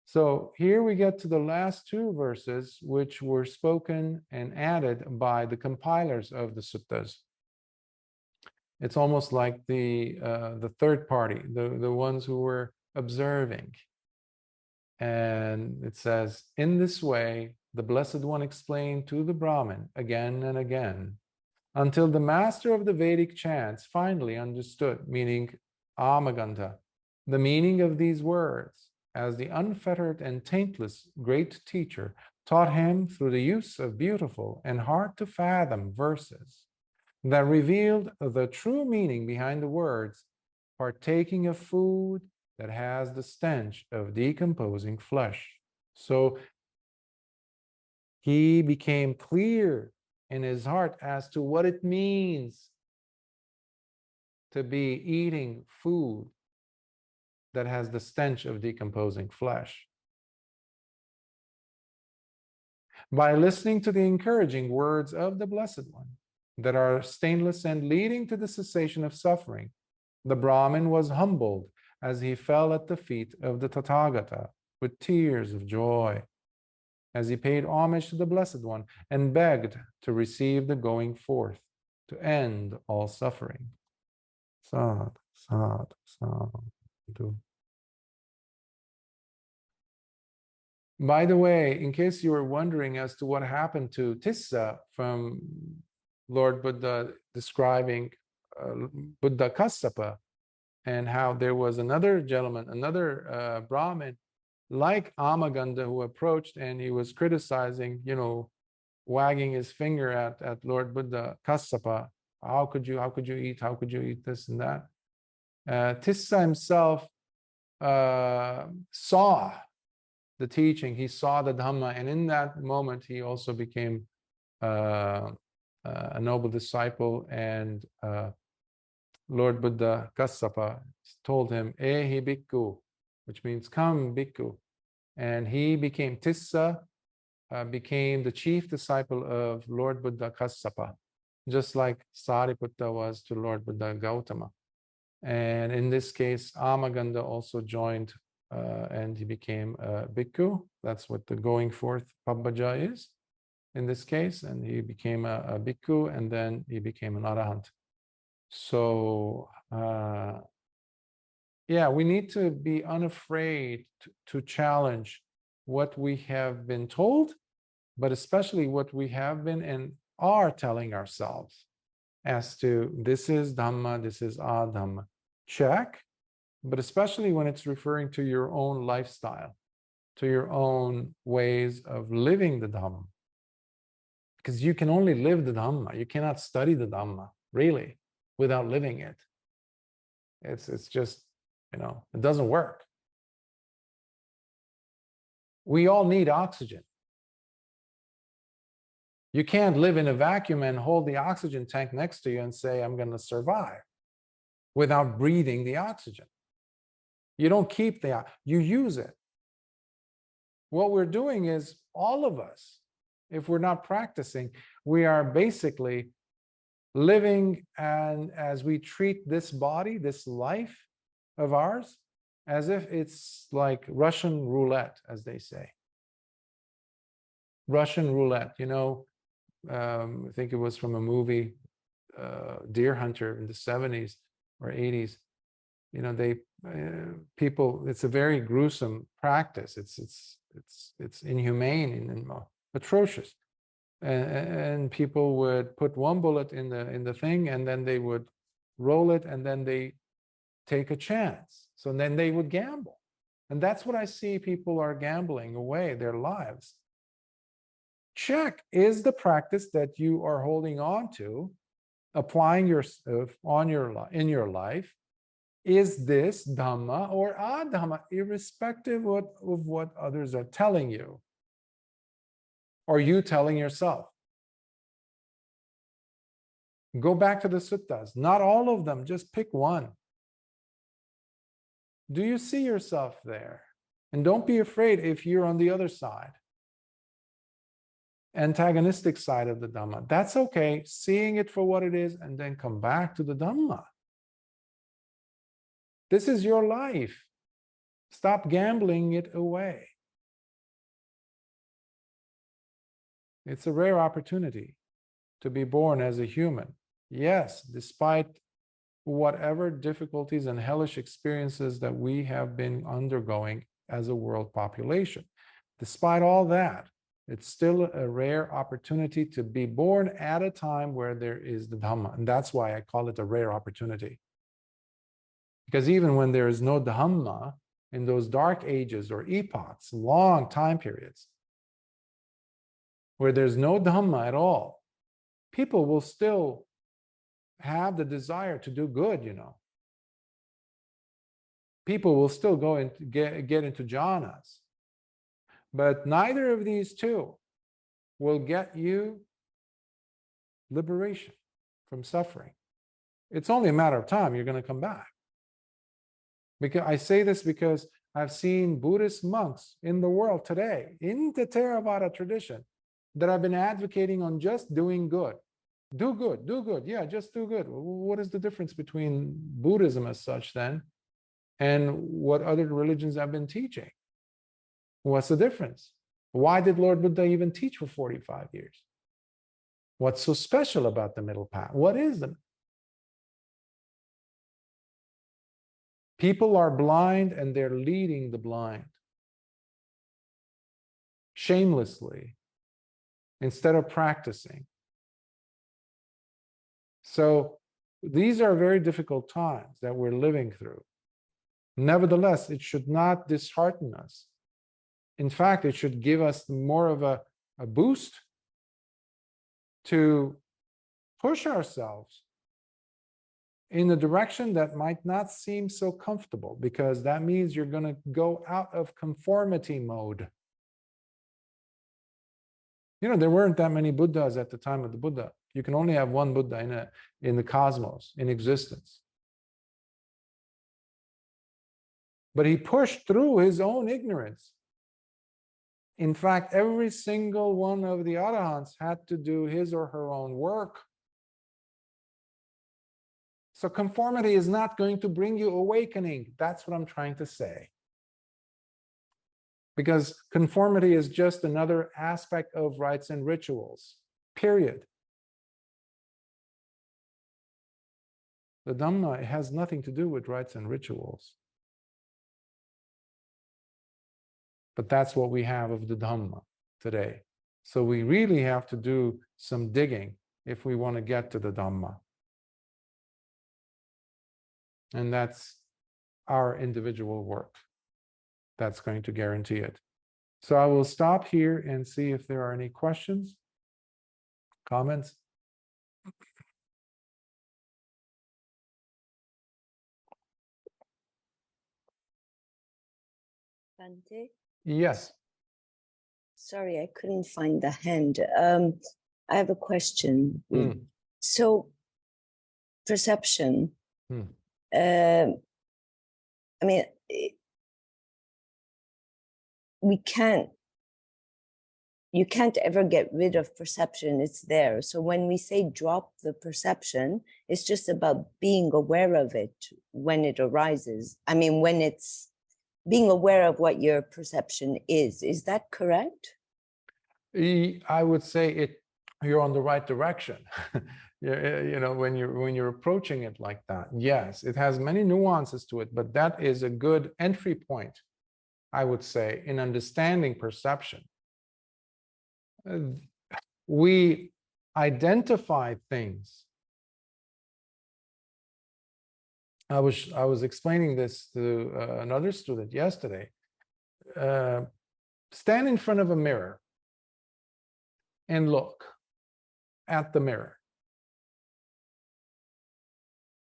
So here we get to the last two verses, which were spoken and added by the compilers of the suttas. It's almost like the third party, the ones who were observing. And it says, in this way, the Blessed One explained to the Brahmin again and again, until the master of the Vedic chants finally understood, meaning Āmagandha, the meaning of these words, as the unfettered and taintless great teacher taught him through the use of beautiful and hard to fathom verses that revealed the true meaning behind the words, partaking of food that has the stench of decomposing flesh. So he became clear in his heart as to what it means to be eating food that has the stench of decomposing flesh. By listening to the encouraging words of the Blessed One that are stainless and leading to the cessation of suffering, the Brahmin was humbled as he fell at the feet of the Tathagata with tears of joy, as he paid homage to the Blessed One and begged to receive the going forth to end all suffering. Sad, sad, sad. By the way, in case you were wondering as to what happened to Tissa from Lord Buddha describing Buddha Kassapa, and how there was another gentleman, another Brahmin, like Āmagandha, who approached and he was criticizing, wagging his finger at Lord Buddha Kassapa. How could you eat this and that? Tissa himself saw the teaching, he saw the Dhamma, and in that moment he also became a noble disciple, and Lord Buddha Kassapa told him, Ehi Bhikkhu, which means come Bhikkhu. And he became Tissa, became the chief disciple of Lord Buddha Kassapa, just like Sariputta was to Lord Buddha Gautama. And in this case, Āmagandha also joined and he became a Bhikkhu. That's what the going forth Pabbaja is. in this case, and he became a bhikkhu, and then he became an arahant. So yeah, we need to be unafraid to challenge what we have been told, but especially what we have been and are telling ourselves as to this is Dhamma, this is Adhamma. Check, but especially when it's referring to your own lifestyle, to your own ways of living the Dhamma. Because you can only live the Dhamma. You cannot study the Dhamma, really, without living it. It's just, it doesn't work. We all need oxygen. You can't live in a vacuum and hold the oxygen tank next to you and say, I'm going to survive without breathing the oxygen. You don't keep you use it. What we're doing is, all of us, if we're not practicing, we are basically living, and as we treat this body, this life of ours, as if it's like Russian roulette, as they say. Russian roulette, I think it was from a movie, Deer Hunter, in the 70s or 80s. People, it's a very gruesome practice. It's inhumane and atrocious. And people would put one bullet in the thing, and then they would roll it, and then they take a chance. So then they would gamble. And that's what I see people are gambling away their lives. Check, is the practice that you are holding on to, applying yourself in your life, is this Dhamma or Adhamma, irrespective of what others are telling you, or you telling yourself? Go back to the suttas. Not all of them, just pick one. Do you see yourself there? And don't be afraid if you're on the other side, antagonistic side of the Dhamma. That's okay, seeing it for what it is, and then come back to the Dhamma. This is your life. Stop gambling it away. It's a rare opportunity to be born as a human. Yes, despite whatever difficulties and hellish experiences that we have been undergoing as a world population. Despite all that, it's still a rare opportunity to be born at a time where there is the Dhamma. And that's why I call it a rare opportunity. Because even when there is no Dhamma, in those dark ages or epochs, long time periods, where there's no Dhamma at all, people will still have the desire to do good, People will still go and get into jhanas. But neither of these two will get you liberation from suffering. It's only a matter of time. You're going to come back. Because I say this because I've seen Buddhist monks in the world today, in the Theravada tradition, that have been advocating on just doing good. Do good, do good. Yeah, just do good. What is the difference between Buddhism as such then and what other religions have been teaching? What's the difference? Why did Lord Buddha even teach for 45 years? What's so special about the middle path? What is it? People are blind and they're leading the blind shamelessly instead of practicing. So these are very difficult times that we're living through. Nevertheless, it should not dishearten us. In fact, it should give us more of a boost to push ourselves in a direction that might not seem so comfortable, because that means you're going to go out of conformity mode. There weren't that many Buddhas at the time of the Buddha. You can only have one Buddha in the cosmos, in existence. But he pushed through his own ignorance. In fact, every single one of the Arahants had to do his or her own work. So conformity is not going to bring you awakening. That's what I'm trying to say. because conformity is just another aspect of rites and rituals, period. The Dhamma has nothing to do with rites and rituals. But that's what we have of the Dhamma today. So we really have to do some digging if we want to get to the Dhamma. And that's our individual work that's going to guarantee it. So I will stop here and see if there are any questions, comments. Bhante? Yes. Sorry, I couldn't find the hand. I have a question. So, perception. I mean, you can't ever get rid of perception. It's there. So when we say drop the perception, it's just about being aware of it when it arises. I mean, when it's being aware of what your perception is. Is that correct? I would say you're on the right direction. You know, when you're approaching it like that. Yes, it has many nuances to it, but that is a good entry point, I would say, in understanding perception. We identify things. I was explaining this to another student yesterday. Stand in front of a mirror and look at the mirror.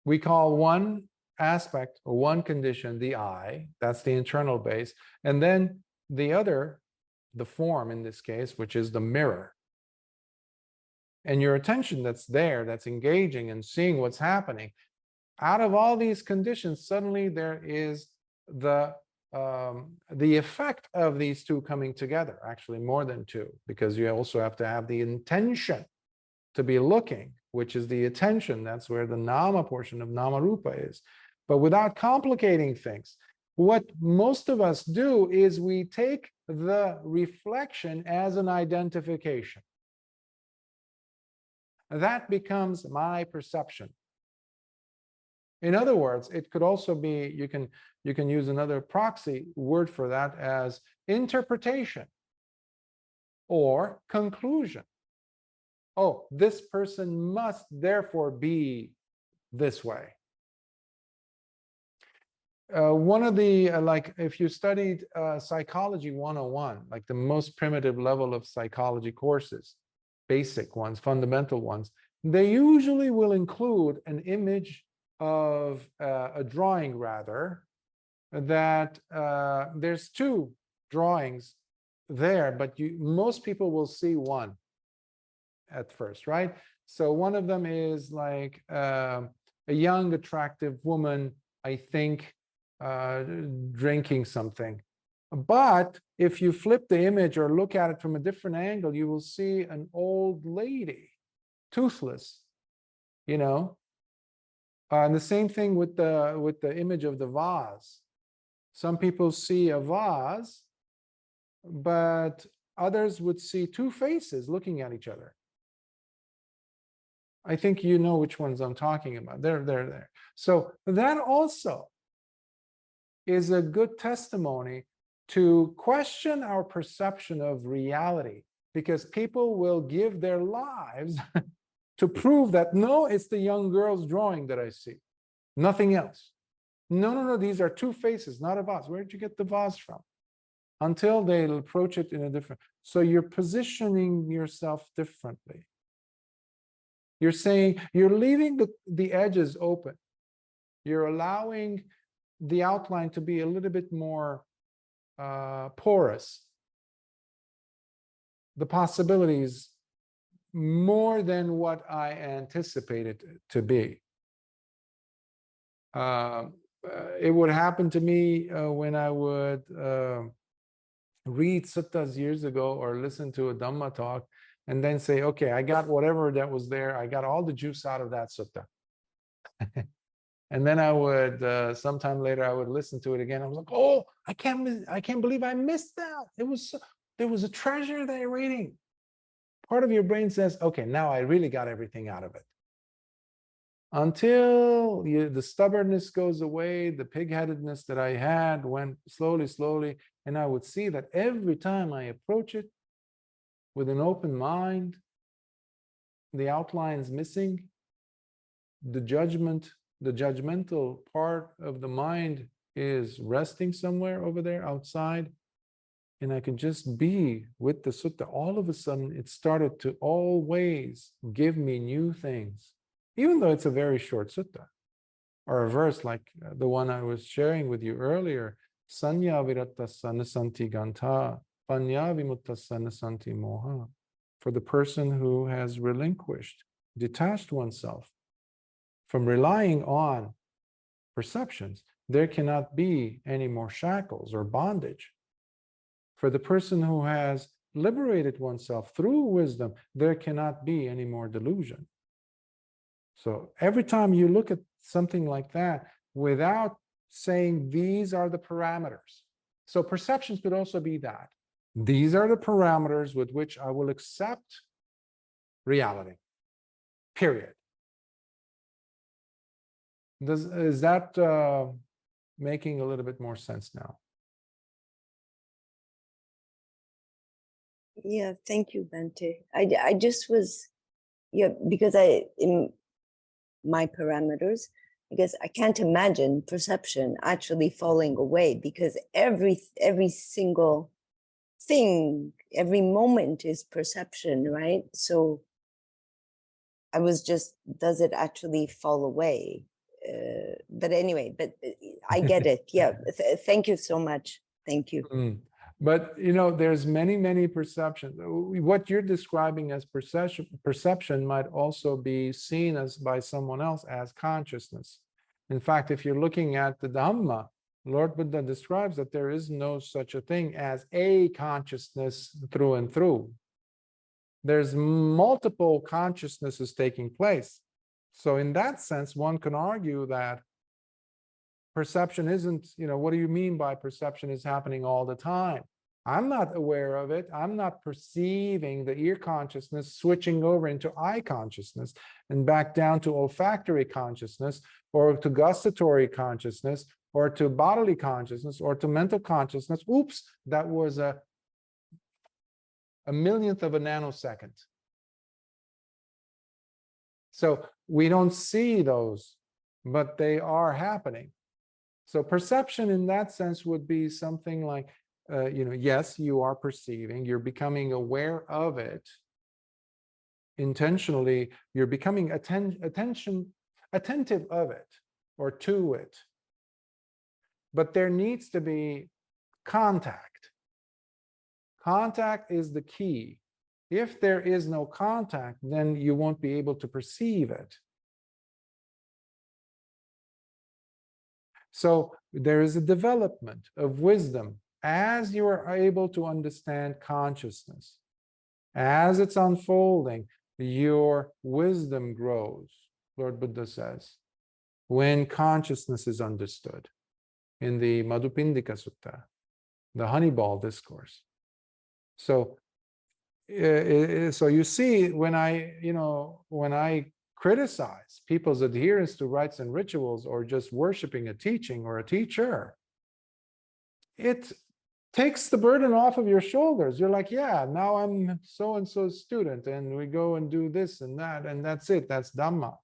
We call one aspect or one condition the I, that's the internal base, and then the other, the form in this case, which is the mirror. And your attention that's there, that's engaging and seeing what's happening, out of all these conditions, suddenly there is the effect of these two coming together, actually more than two, because you also have to have the intention to be looking, which is the attention. That's where the nama portion of nama rupa is. But without complicating things, what most of us do is we take the reflection as an identification. That becomes my perception. In other words, it could also be, you can use another proxy word for that as interpretation or conclusion. Oh, this person must therefore be this way. One of the, like if you studied Psychology 101, like the most primitive level of psychology courses, basic ones, fundamental ones, they usually will include an image of a drawing rather, that there's two drawings there, but most people will see one at first, right? So one of them is like a young, attractive woman, I think, drinking something. But if you flip the image or look at it from a different angle, you will see an old lady, toothless, you know. And the same thing with the image of the vase. Some people see a vase, but others would see two faces looking at each other. I think you know which ones I'm talking about. They're there. So that also is a good testimony to question our perception of reality, because people will give their lives to prove that, no, it's the young girl's drawing that I see, nothing else. No, these are two faces, not a vase. Where did you get the vase from? Until they'll approach it in a different. So you're positioning yourself differently. You're saying, you're leaving the edges open. You're allowing the outline to be a little bit more porous. The possibilities more than what I anticipated to be. It would happen to me when I would read suttas years ago or listen to a Dhamma talk and then say, okay, I got whatever that was there. I got all the juice out of that sutta. And then I would, sometime later, I would listen to it again. I was like, oh, I can't believe I missed that. There was a treasure there reading. Part of your brain says, okay, now I really got everything out of it. Until the stubbornness goes away, the pig-headedness that I had went slowly, and I would see that every time I approach it with an open mind, the outline's missing, the judgmental part of the mind is resting somewhere over there outside, and I can just be with the sutta. All of a sudden, it started to always give me new things, even though it's a very short sutta, or a verse like the one I was sharing with you earlier, Sanya Virattassa Nasanti Gantha, Panya Vimuttassa Nasanti Moha. For the person who has relinquished, detached oneself from relying on perceptions, there cannot be any more shackles or bondage. For the person who has liberated oneself through wisdom, there cannot be any more delusion. So every time you look at something like that, without saying these are the parameters. So perceptions could also be that. These are the parameters with which I will accept reality, period. Is that making a little bit more sense now? Yeah, thank you, Bhante. I just was, yeah, because in my parameters, I guess I can't imagine perception actually falling away, because every single thing, every moment is perception, right? So I was just, does it actually fall away? But anyway, I get it. Yeah, thank you so much. Thank you. But there's many perceptions. What you're describing as perception might also be seen as by someone else as consciousness. In fact, if you're looking at the Dhamma, Lord Buddha describes that there is no such a thing as a consciousness through and through. There's multiple consciousnesses taking place. So in that sense, one can argue that perception isn't, what do you mean by perception is happening all the time? I'm not aware of it. I'm not perceiving the ear consciousness switching over into eye consciousness and back down to olfactory consciousness, or to gustatory consciousness, or to bodily consciousness, or to mental consciousness. Oops, that was a millionth of a nanosecond. So we don't see those, but they are happening. So perception in that sense would be something like, yes, you are perceiving, you're becoming aware of it intentionally, you're becoming attentive of it or to it. But there needs to be contact. Contact is the key. If there is no contact, then you won't be able to perceive it. So there is a development of wisdom as you are able to understand consciousness. As it's unfolding, your wisdom grows, Lord Buddha says, when consciousness is understood in the Madhupindika Sutta, the Honeyball Discourse. So you see, when I criticize people's adherence to rites and rituals, or just worshiping a teaching or a teacher, it takes the burden off of your shoulders. You're like, yeah, now I'm so-and-so's student, and we go and do this and that, and that's it. That's Dhamma.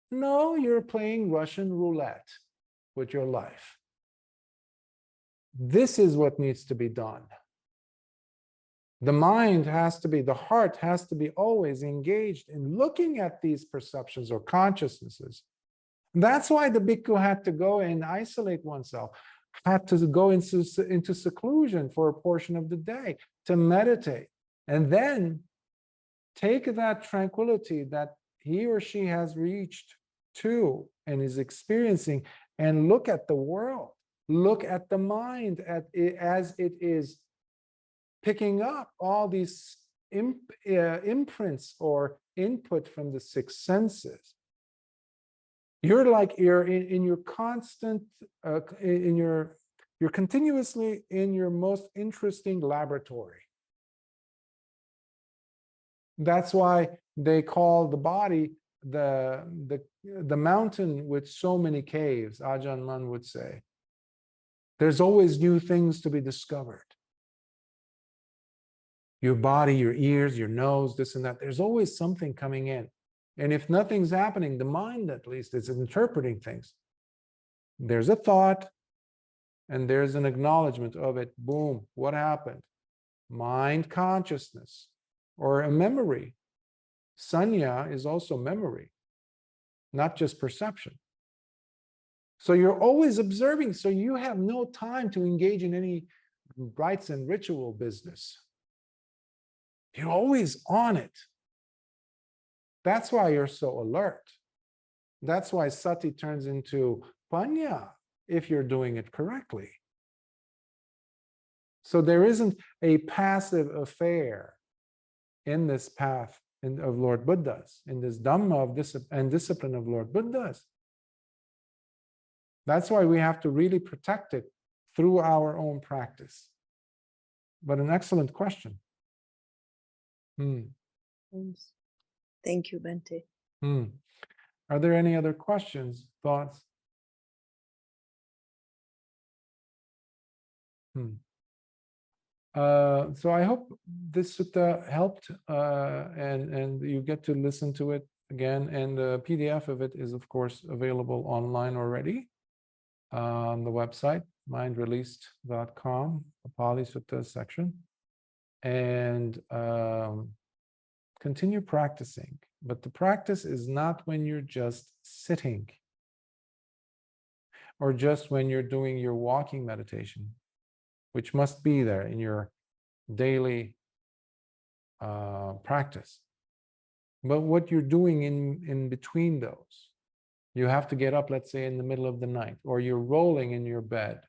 No, you're playing Russian roulette with your life. This is what needs to be done. The mind has to be, the heart has to be always engaged in looking at these perceptions or consciousnesses. That's why the bhikkhu had to go and isolate oneself, had to go into seclusion for a portion of the day to meditate, and then take that tranquility that he or she has reached to and is experiencing, and look at the world, look at the mind as it is picking up all these imprints or input from the six senses. You're like, you're in your constant, you're continuously in your most interesting laboratory. That's why they call the body the mountain with so many caves, Ajahn Mun would say. There's always new things to be discovered. Your body, your ears, your nose, this and that, there's always something coming in. And if nothing's happening, the mind at least is interpreting things. There's a thought and there's an acknowledgement of it. Boom, what happened? Mind consciousness or a memory. Sanya is also memory, not just perception. So you're always observing, so you have no time to engage in any rites and ritual business. You're always on it. That's why you're so alert. That's why sati turns into panya if you're doing it correctly. So there isn't a passive affair in this path of Lord Buddha's, in this Dhamma of discipline of Lord Buddha's. That's why we have to really protect it through our own practice. But an excellent question. Thank you, Bhante. Are there any other questions, thoughts? So I hope this sutta helped, and you get to listen to it again. And the PDF of it is, of course, available online already on the website, mindreleased.com, the Pali Sutta section. And continue practicing. But the practice is not when you're just sitting or just when you're doing your walking meditation, which must be there in your daily practice. But what you're doing in between those, you have to get up, let's say, in the middle of the night, or you're rolling in your bed,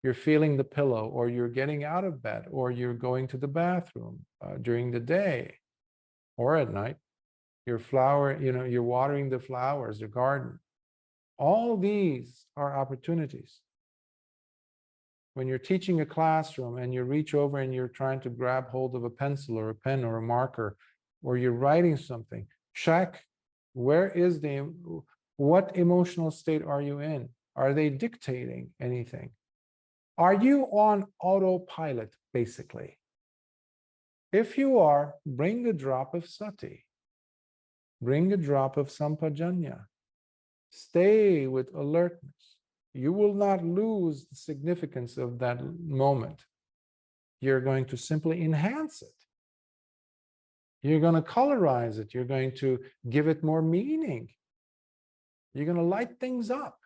you're feeling the pillow, or you're getting out of bed, or you're going to the bathroom during the day or at night. You're watering the flowers, the garden. All these are opportunities. When you're teaching a classroom and you reach over and you're trying to grab hold of a pencil or a pen or a marker, or you're writing something, check what emotional state are you in? Are they dictating anything? Are you on autopilot, basically? If you are, bring a drop of sati. Bring a drop of sampajanya. Stay with alertness. You will not lose the significance of that moment. You're going to simply enhance it. You're going to colorize it. You're going to give it more meaning. You're going to light things up.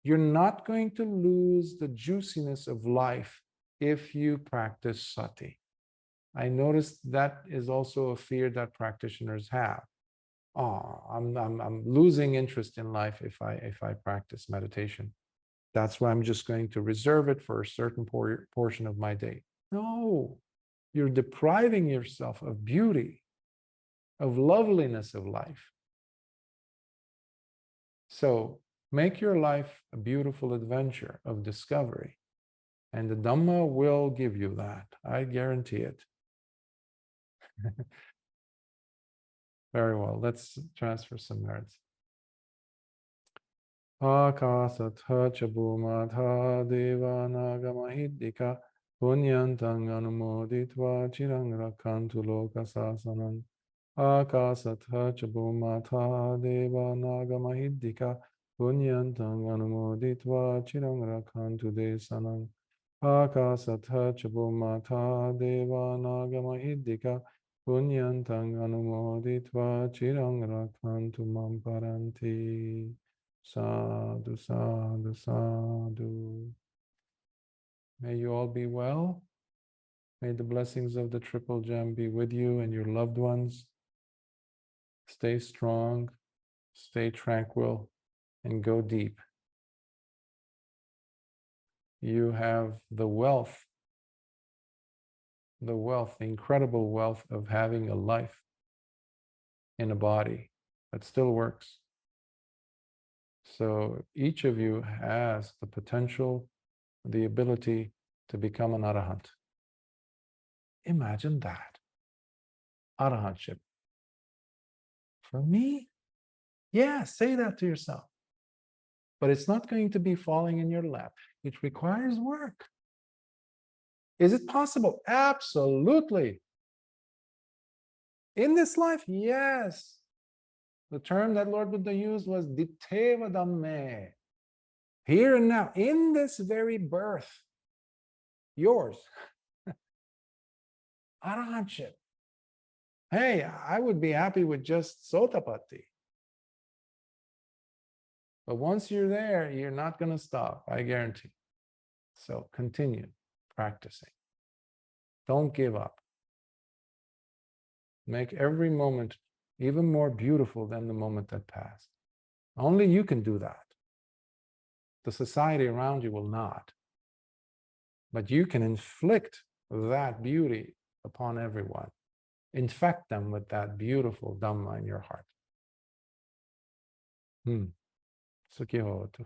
You're not going to lose the juiciness of life if you practice sati. I noticed that is also a fear that practitioners have. Oh, I'm losing interest in life if I practice meditation. That's why I'm just going to reserve it for a certain portion of my day. No, you're depriving yourself of beauty, of loveliness of life. So make your life a beautiful adventure of discovery. And the Dhamma will give you that. I guarantee it. Very well. Let's transfer some merits. Akasatha chabhumatha devanagamahiddhika punyantang anumoditva chirang rakhantu lokasasanam. Akasatha chabhumatha devanagamahiddhika punyantang anumoditva chirang rakhantu desanam. Akasatha chabhumatha devanagamahiddhika punyantang anumoditva chirang rakhantu mam paranti. Sadhu, sadhu, sadhu. May you all be well. May the blessings of the Triple Gem be with you and your loved ones. Stay strong, stay tranquil, and go deep. You have the incredible wealth of having a life in a body that still works. So each of you has the potential, the ability to become an arahant. Imagine that. Arahantship. For me, yeah, say that to yourself. But it's not going to be falling in your lap. It requires work. Is it possible? Absolutely. In this life, yes. The term that Lord Buddha used was ditteva dhamme. Here and now, in this very birth, yours. Arahantship. Hey, I would be happy with just Sotapatti. But once you're there, you're not going to stop, I guarantee. So continue practicing. Don't give up. Make every moment even more beautiful than the moment that passed. Only you can do that. The society around you will not. But you can inflict that beauty upon everyone. Infect them with that beautiful Dhamma in your heart. Sukhi hotu.